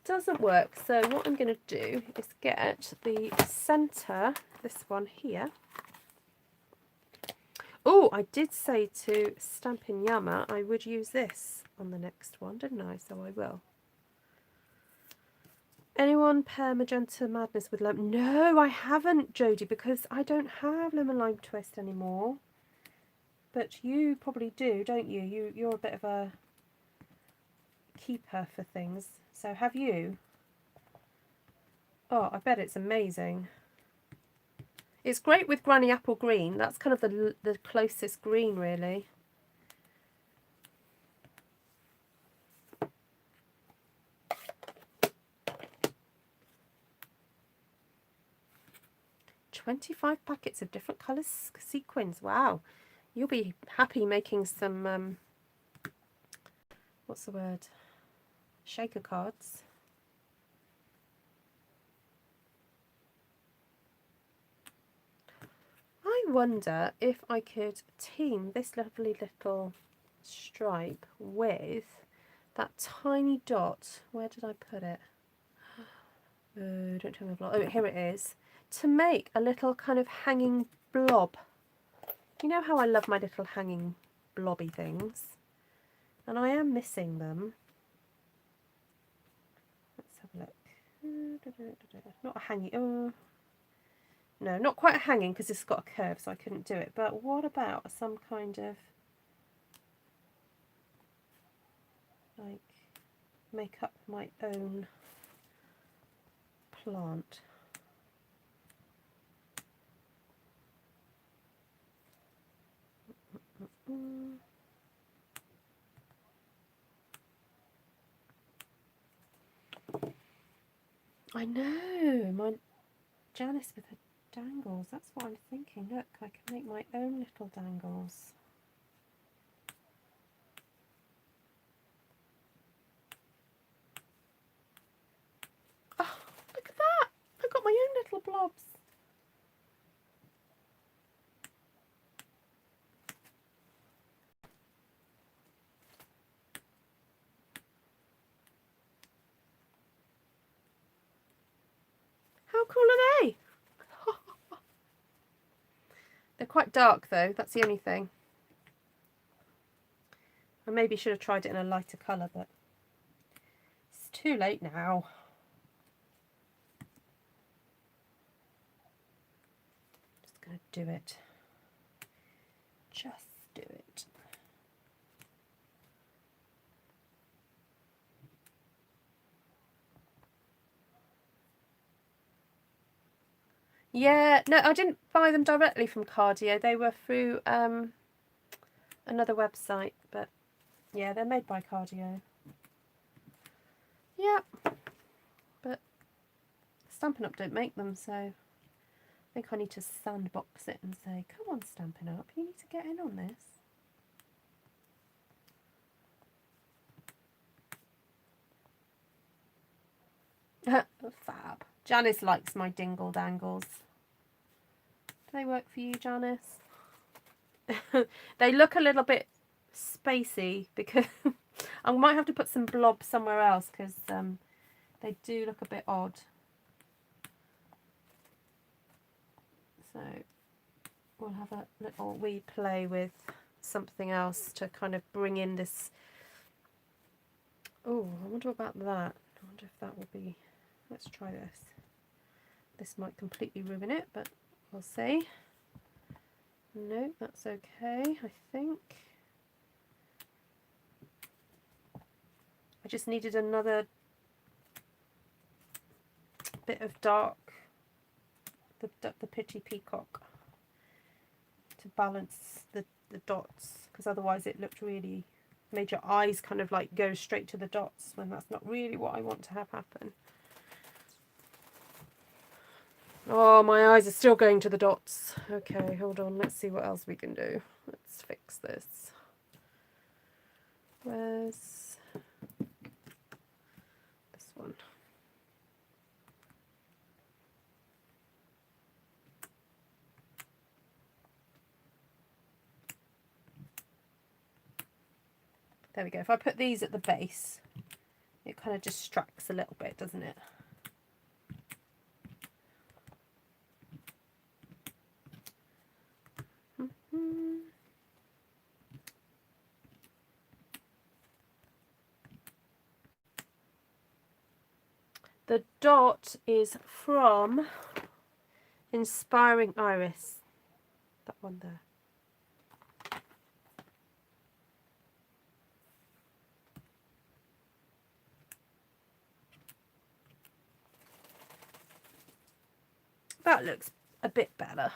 Doesn't work. So what I'm going to do is get the centre, this one here. Oh, I did say to Stampin' Yama I would use this on the next one, didn't I? So I will. Anyone pair Magenta Madness with lemon? No, I haven't, Jodie, because I don't have lemon lime twist anymore. But you probably do, don't you? You're a bit of a keeper for things. So have you? Oh, I bet it's amazing. It's great with Granny Apple Green. That's kind of the closest green, really. $25 packets of different colours sequins. Wow. You'll be happy making some, what's the word? Shaker cards. wonder if I could team this lovely little stripe with that tiny dot. Where did I put it? Oh, don't tell me I've lost. Oh, here it is. To make a little kind of hanging blob. You know how I love my little hanging blobby things? And I am missing them. Let's have a look. Not a hanging. Oh, no, not quite a hanging because it's got a curve, so I couldn't do it. But what about some kind of like make up my own plant? I know, my Janice with her dangles. That's what I'm thinking. Look, I can make my own little dangles. Oh, look at that! I've got my own little blobs. How cool are they? They're quite dark though, that's the only thing. I maybe should have tried it in a lighter colour, but it's too late now. Just going to do it. Just do it. Yeah, no, I didn't buy them directly from Cardio. They were through another website, but yeah, they're made by Cardio. Yeah, but Stampin' Up don't make them, so I think I need to sandbox it and say, come on, Stampin' Up, you need to get in on this. Fab. Janice likes my dingle dangles. Do they work for you, Janice? They look a little bit spacey because I might have to put some blob somewhere else because they do look a bit odd. So we'll have a little wee play with something else to kind of bring in this. Oh, I wonder about that. I wonder if that will be. Let's try this. This might completely ruin it, but we'll see. No, that's okay, I think. I just needed another bit of dark, the Pretty Peacock, to balance the dots, because otherwise it looked really, made your eyes kind of like go straight to the dots when that's not really what I want to have happen. Oh, my eyes are still going to the dots. Okay, hold on, let's see what else we can do. Let's fix this. Where's this one? There we go. If I put these at the base, it kind of distracts a little bit, doesn't it? The dot is from Inspiring Iris. That one there. That looks a bit better.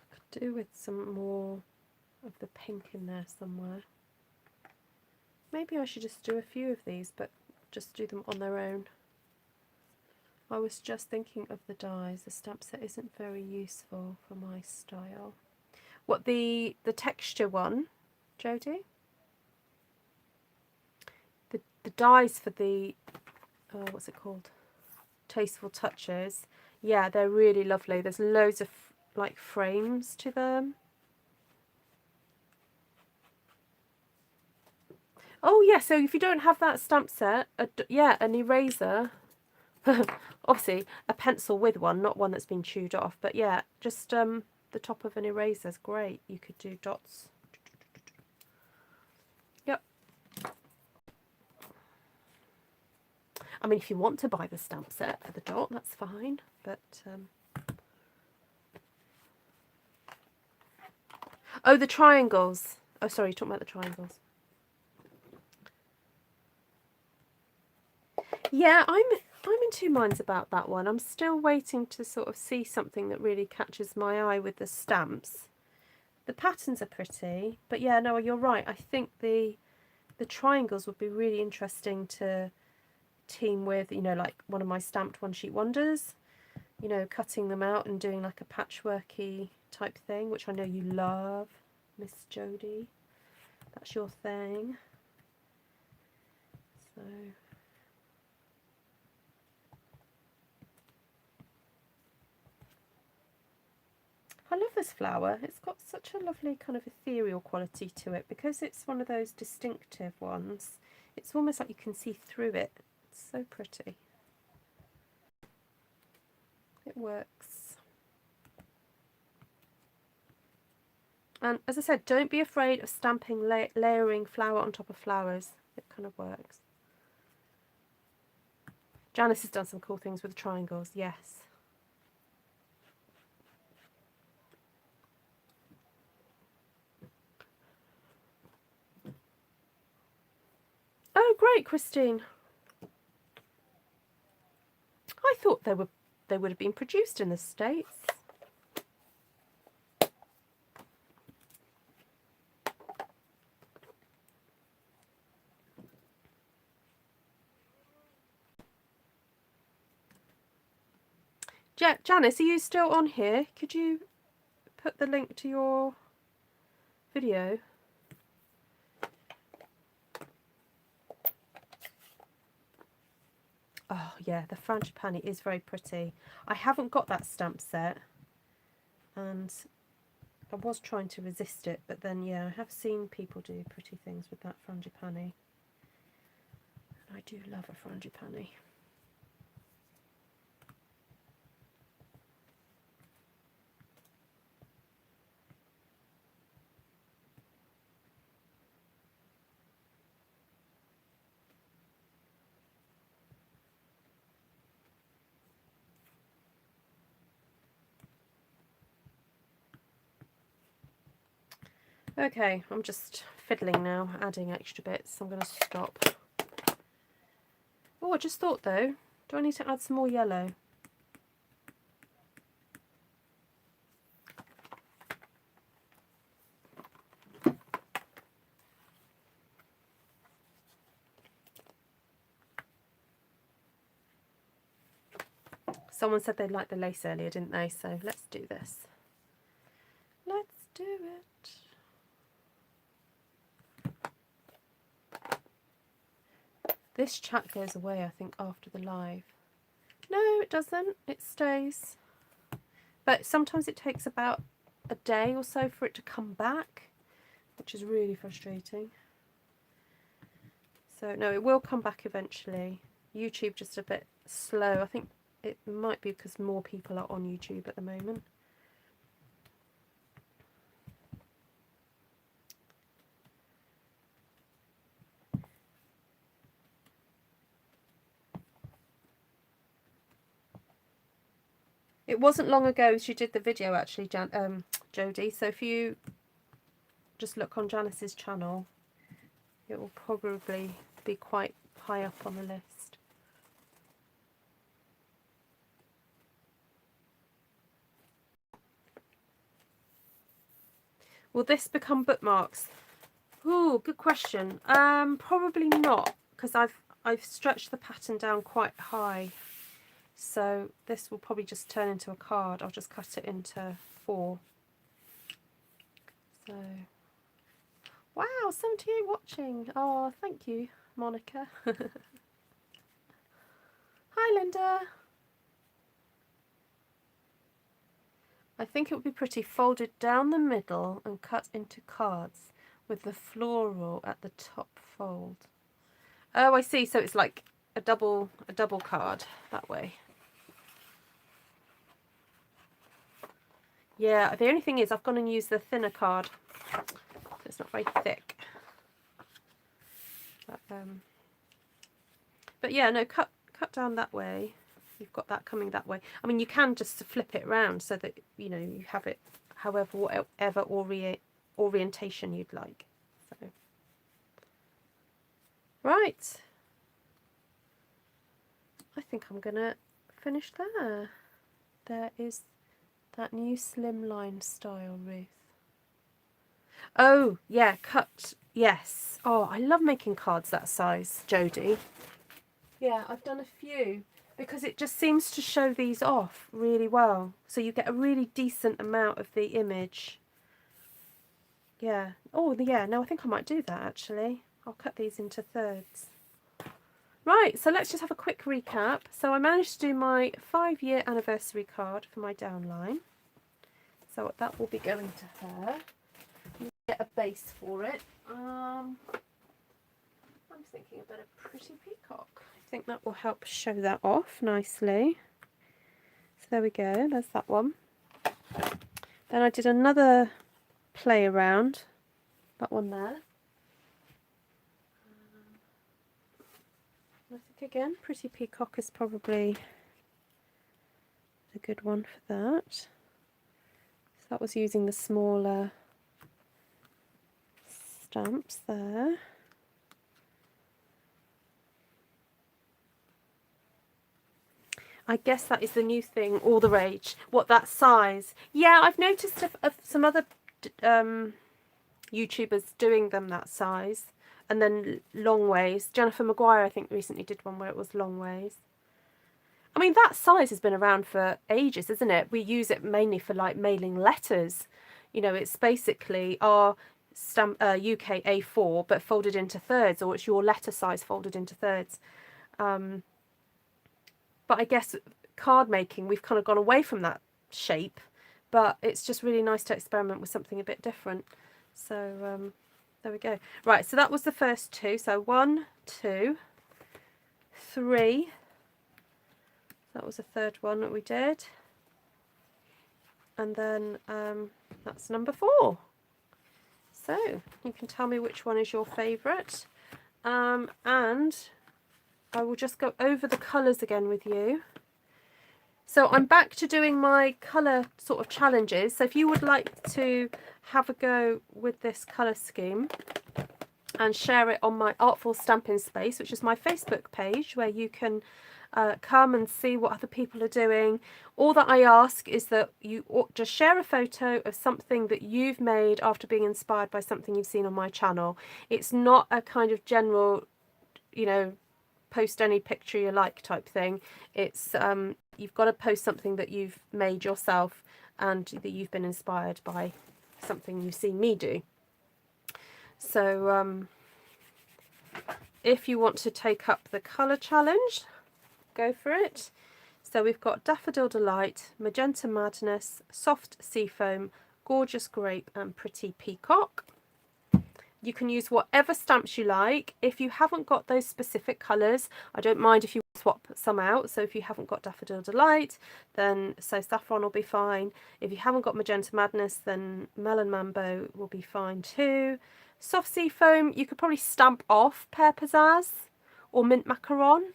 Could do with some more of the pink in there somewhere. Maybe I should just do a few of these, but just do them on their own. I was just thinking of the dies. The stamp set isn't very useful for my style. What, the texture one, Jodie? The dies for the, what's it called? Tasteful Touches. Yeah, they're really lovely. There's loads of like frames to them. Oh yeah, so if you don't have that stamp set, yeah, an eraser. Obviously a pencil with one, not one that's been chewed off, but yeah, just the top of an eraser is great. You could do dots. Yep. I mean, if you want to buy the stamp set for the dot, that's fine, but oh, the triangles. Oh, sorry, you're talking about the triangles. Yeah, I'm in two minds about that one. I'm still waiting to sort of see something that really catches my eye with the stamps. The patterns are pretty, but yeah, no, you're right. I think the triangles would be really interesting to team with, you know, like one of my stamped one sheet wonders, you know, cutting them out and doing like a patchworky type thing, which I know you love, Miss Jodie. That's your thing. So I love this flower. It's got such a lovely kind of ethereal quality to it because it's one of those distinctive ones. It's almost like you can see through it. It's so pretty. It works. And as I said, don't be afraid of stamping, layering flower on top of flowers. It kind of works. Janice has done some cool things with the triangles, yes. Oh, great, Christine. I thought they would have been produced in the States. Janice, are you still on here? Could you put the link to your video? Oh yeah, the frangipani is very pretty. I haven't got that stamp set and I was trying to resist it, but then yeah, I have seen people do pretty things with that frangipani. I do love a frangipani. Okay, I'm just fiddling now, adding extra bits. I'm going to stop. Oh, I just thought though, do I need to add some more yellow? Someone said they liked the lace earlier, didn't they? So let's do this. Let's do it. This chat goes away, I think, after the live. No, it doesn't. It stays. But sometimes it takes about a day or so for it to come back, which is really frustrating. So, no, it will come back eventually. YouTube just a bit slow. I think it might be because more people are on YouTube at the moment. It wasn't long ago she did the video actually, Jodie. So if you just look on Janice's channel, it will probably be quite high up on the list. Will this become bookmarks? Ooh, good question. Probably not, because I've stretched the pattern down quite high. So this will probably just turn into a card. I'll just cut it into 4. So, wow, 78 watching. Oh, thank you, Monica. Hi, Linda. I think it would be pretty folded down the middle and cut into cards with the floral at the top fold. Oh, I see. So it's like a double card that way. Yeah, the only thing is I've gone and used the thinner card. It's not very thick. But yeah, no, cut down that way. You've got that coming that way. I mean, you can just flip it around so that, you know, you have it however, whatever orientation you'd like. So, right. I think I'm going to finish there. There is that new slimline style, Ruth. Oh, yeah, cut. Yes. Oh, I love making cards that size, Jodie. Yeah, I've done a few because it just seems to show these off really well. So you get a really decent amount of the image. Yeah. Oh, yeah, no, I think I might do that actually. I'll cut these into thirds. Right, so let's just have a quick recap. So I managed to do my 5-year anniversary card for my downline. So that will be going to her. Get a base for it. I'm thinking a bit of Pretty Peacock. I think that will help show that off nicely. So there we go, there's that one. Then I did another play around, that one there. I think again, Pretty Peacock is probably a good one for that. So that was using the smaller stamps there. I guess that is the new thing, all the rage. What, that size? Yeah, I've noticed of some other YouTubers doing them that size. And then long ways. Jennifer Maguire, I think, recently did one where it was long ways. I mean, that size has been around for ages, isn't it? We use it mainly for like mailing letters. You know, it's basically our UK A4, but folded into thirds, or it's your letter size folded into thirds. But I guess card making, we've kind of gone away from that shape, but it's just really nice to experiment with something a bit different. So there we go. Right, so that was the first 2. So 1, 2, 3. That was the third one that we did. And then that's number 4. So you can tell me which one is your favourite. And I will just go over the colours again with you. So I'm back to doing my colour sort of challenges. So if you would like to have a go with this colour scheme and share it on my Artful Stampin Space, which is my Facebook page, where you can come and see what other people are doing. All that I ask is that you just share a photo of something that you've made after being inspired by something you've seen on my channel. It's not a kind of general, you know, post any picture you like type thing. It's you've got to post something that you've made yourself and that you've been inspired by something you've seen me do. So if you want to take up the colour challenge, go for it. So we've got Daffodil Delight, Magenta Madness, Soft Seafoam, Gorgeous Grape and Pretty Peacock. You can use whatever stamps you like. If you haven't got those specific colours, I don't mind if you swap some out. So if you haven't got Daffodil Delight, then So Saffron will be fine. If you haven't got Magenta Madness, then Melon Mambo will be fine too. Soft Seafoam, you could probably stamp off Pear Pizzazz or Mint Macaron.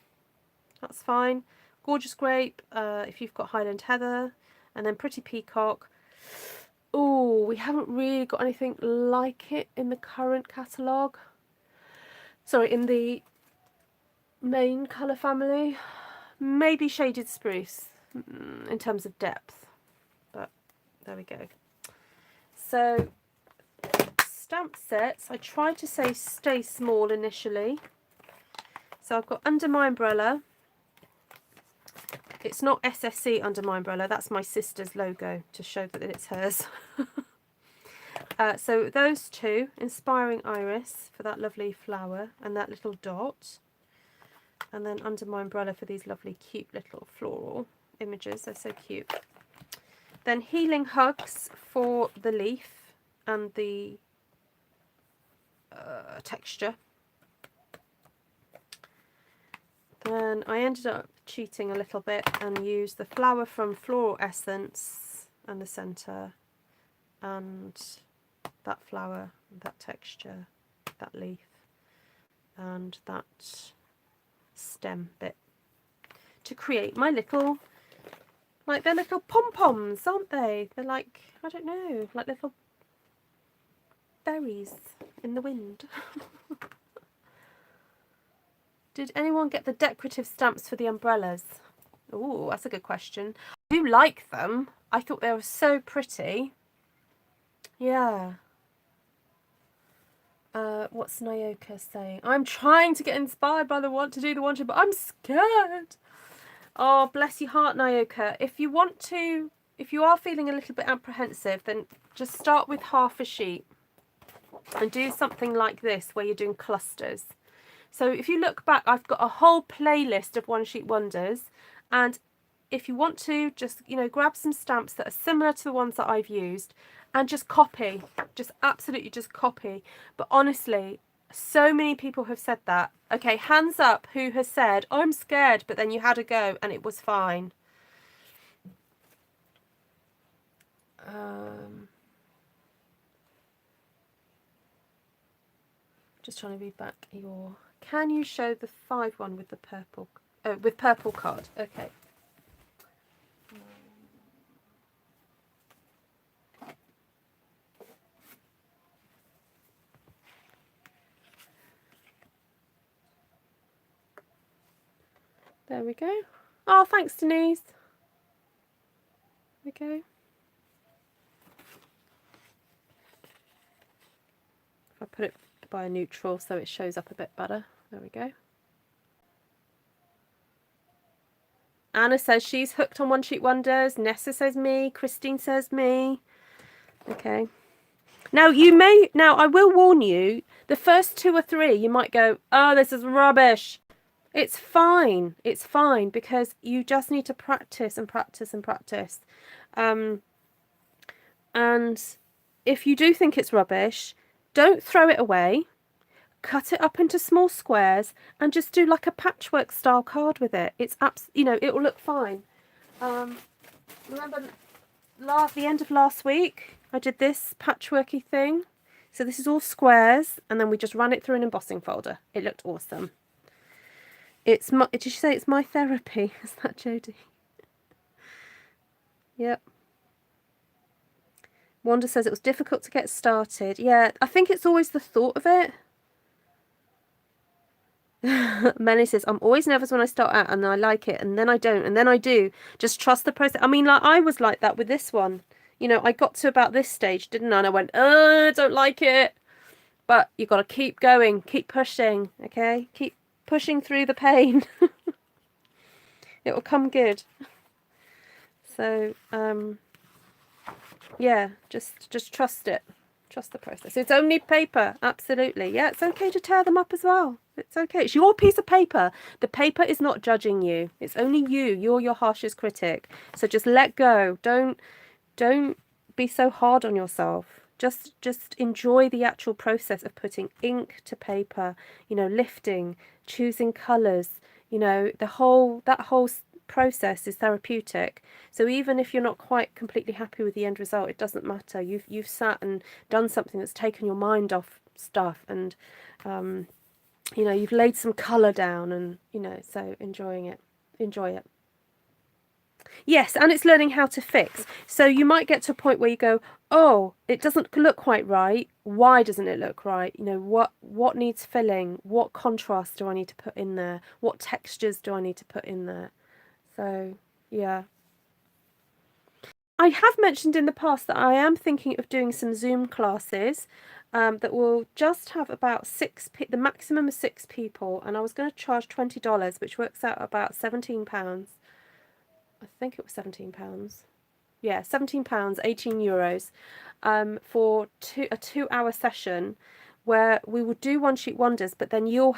That's fine. Gorgeous Grape, if you've got Highland Heather. And then Pretty Peacock. Oh, we haven't really got anything like it in the current catalogue. Sorry, in the main colour family. Maybe Shaded Spruce in terms of depth. But there we go. So, stamp sets. I tried to say stay small initially. So I've got Under My Umbrella It's not SSC under my umbrella. That's my sister's logo to show that it's hers. So those two, Inspiring Iris for that lovely flower and that little dot. And then under my umbrella for these lovely cute little floral images. They're so cute. Then Healing Hugs for the leaf and the texture. Then I ended up cheating a little bit and used the flower from Floral Essence and the centre and that flower, that texture, that leaf and that stem bit to create my little, like they're little pom-poms, aren't they? They're like, I don't know, like little berries in the wind. Did anyone get the decorative stamps for the umbrellas? Oh, that's a good question. I do like them. I thought they were so pretty. Yeah. What's Nyoka saying? I'm trying to get inspired by the want to do the wanted, but I'm scared. Oh, bless your heart, Nyoka. If you want to, if you are feeling a little bit apprehensive, then just start with half a sheet and do something like this where you're doing clusters. So if you look back, I've got a whole playlist of one sheet wonders, and if you want to, just, you know, grab some stamps that are similar to the ones that I've used and just copy, just absolutely just copy. But honestly, so many people have said that. Okay, hands up who has said, I'm scared, but then you had a go and it was fine. Just trying to read back your... Can you show the 5 one with the purple, with purple card? Okay. There we go. Oh, thanks, Denise. There we go. If I put it by a neutral so it shows up a bit better. There we go. Anna says she's hooked on One Sheet Wonders. Nessa says me. Christine says me. Okay. Now I will warn you, the first 2 or 3 you might go, oh, this is rubbish. It's fine. It's fine, because you just need to practice and practice and practice. And if you do think it's rubbish, don't throw it away. Cut it up into small squares and just do like a patchwork style card with it. It's you know, it will look fine. Remember the end of last week I did this patchworky thing. So this is all squares, and then we just ran it through an embossing folder. It looked awesome. It's my, did you say it's my therapy? Is that Jodie? Yep. Wanda says it was difficult to get started. Yeah, I think it's always the thought of it. Melanie says, I'm always nervous when I start out, and then I like it, and then I don't, and then I do. Just trust the process. I mean, like, I was like that with this one. You know, I got to about this stage, didn't I? And I went, oh, I don't like it. But you got to keep going, keep pushing, okay? Keep pushing through the pain. It will come good. So, yeah, just trust it. Trust the process. It's only paper, absolutely. Yeah, it's okay to tear them up as well. It's okay. It's your piece of paper. The paper is not judging you. It's only you. You're your harshest critic. So just let go. Don't be so hard on yourself. Just enjoy the actual process of putting ink to paper, you know, lifting, choosing colours, you know, that whole process is therapeutic. So even if you're not quite completely happy with the end result, it doesn't matter. You've sat and done something that's taken your mind off stuff, and you know, you've laid some colour down, and you know, so enjoy it. Yes, and it's learning how to fix. So you might get to a point where you go, oh, it doesn't look quite right. Why doesn't it look right? You know, what needs filling? What contrast do I need to put in there? What textures do I need to put in there? So, yeah. I have mentioned in the past that I am thinking of doing some Zoom classes that will just have about the maximum of 6 people, and I was going to charge $20, which works out about £17. I think it was £17. Yeah, £17, €18, for a 2-hour session where we will do one sheet wonders, but then you'll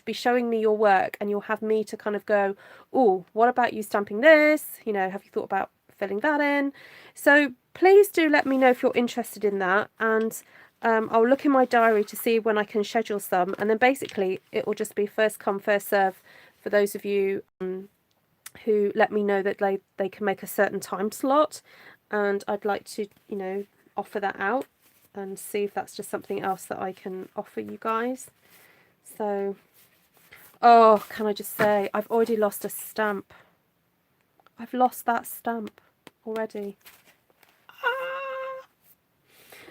be showing me your work, and you'll have me to kind of go, oh, what about you stamping this? You know, have you thought about filling that in? So please do let me know if you're interested in that, and I'll look in my diary to see when I can schedule some, and then basically it will just be first come, first serve for those of you who let me know that they can make a certain time slot, and I'd like to, you know, offer that out and see if that's just something else that I can offer you guys. So, oh, can I just say, I've already lost a stamp. I've lost that stamp already. Ah!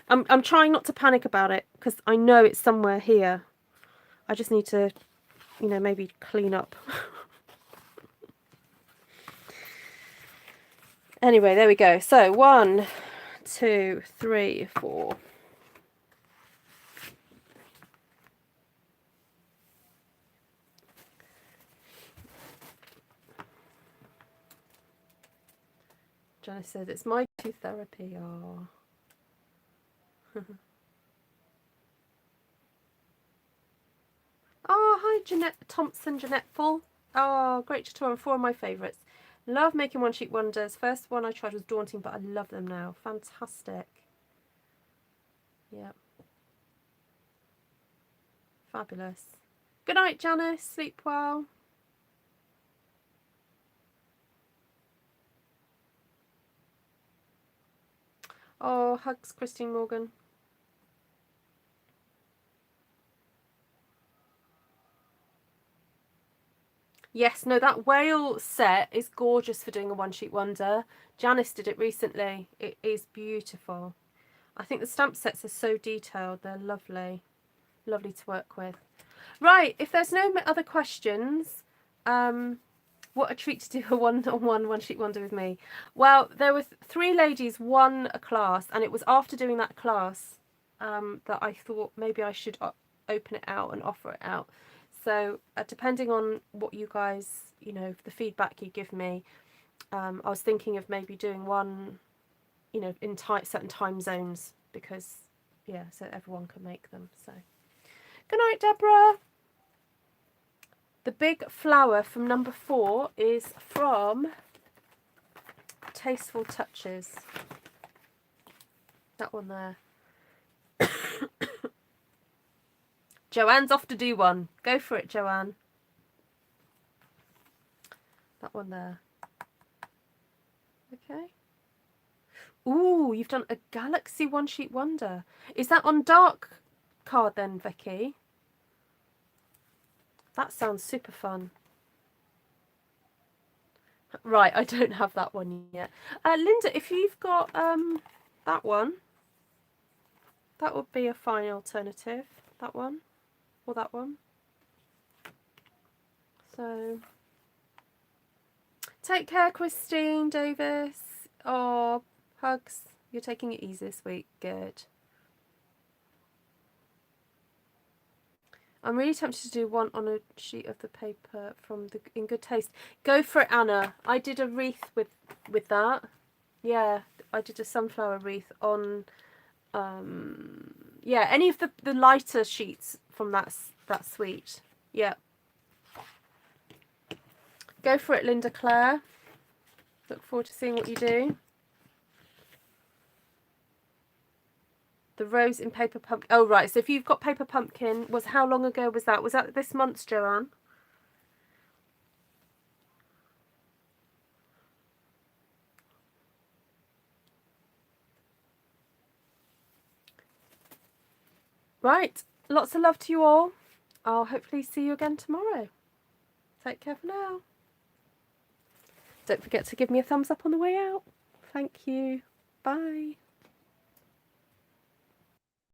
I'm trying not to panic about it, because I know it's somewhere here. I just need to, you know, maybe clean up. Anyway, there we go. So 1, 2, 3, 4. Janice says it's my tooth therapy. Oh. Oh, hi Jeanette Thompson, Jeanette Full. Oh, great tutorial, 4 of my favourites. Love making one sheet wonders. First one I tried was daunting, but I love them now. Fantastic. Yep. Fabulous. Good night, Janice. Sleep well. Oh, hugs, Christine Morgan. Yes, no, that whale set is gorgeous for doing a one sheet wonder. Janice did it recently. It is beautiful. I think the stamp sets are so detailed. They're lovely. Lovely to work with. Right, if there's no other questions, what a treat to do a one-on-one one-sheet wonder with me. Well, there were 3 ladies won a class, and it was after doing that class that I thought maybe I should open it out and offer it out. So depending on what you guys, you know, the feedback you give me, I was thinking of maybe doing one, you know, in certain time zones, because, yeah, so everyone can make them. So, good night, Deborah. The big flower from number 4 is from Tasteful Touches. That one there. Joanne's off to do one. Go for it, Joanne. That one there. Okay. Ooh, you've done a Galaxy one sheet wonder. Is that on dark card then, Vicky? That sounds super fun. Right, I don't have that one yet. Linda, if you've got that one, that would be a fine alternative. That one. Or that one. So, take care, Christine Davis. Oh, hugs. You're taking it easy this week. Good. I'm really tempted to do one on a sheet of the paper from the In Good Taste. Go for it, Anna. I did a wreath with that. Yeah, I did a sunflower wreath on yeah, any of the lighter sheets from that suite. Yeah. Go for it, Linda Claire. Look forward to seeing what you do. The rose in paper pumpkin. Oh, right. So if you've got paper pumpkin, how long ago was that? Was that this month, Joanne? Right. Lots of love to you all. I'll hopefully see you again tomorrow. Take care for now. Don't forget to give me a thumbs up on the way out. Thank you. Bye.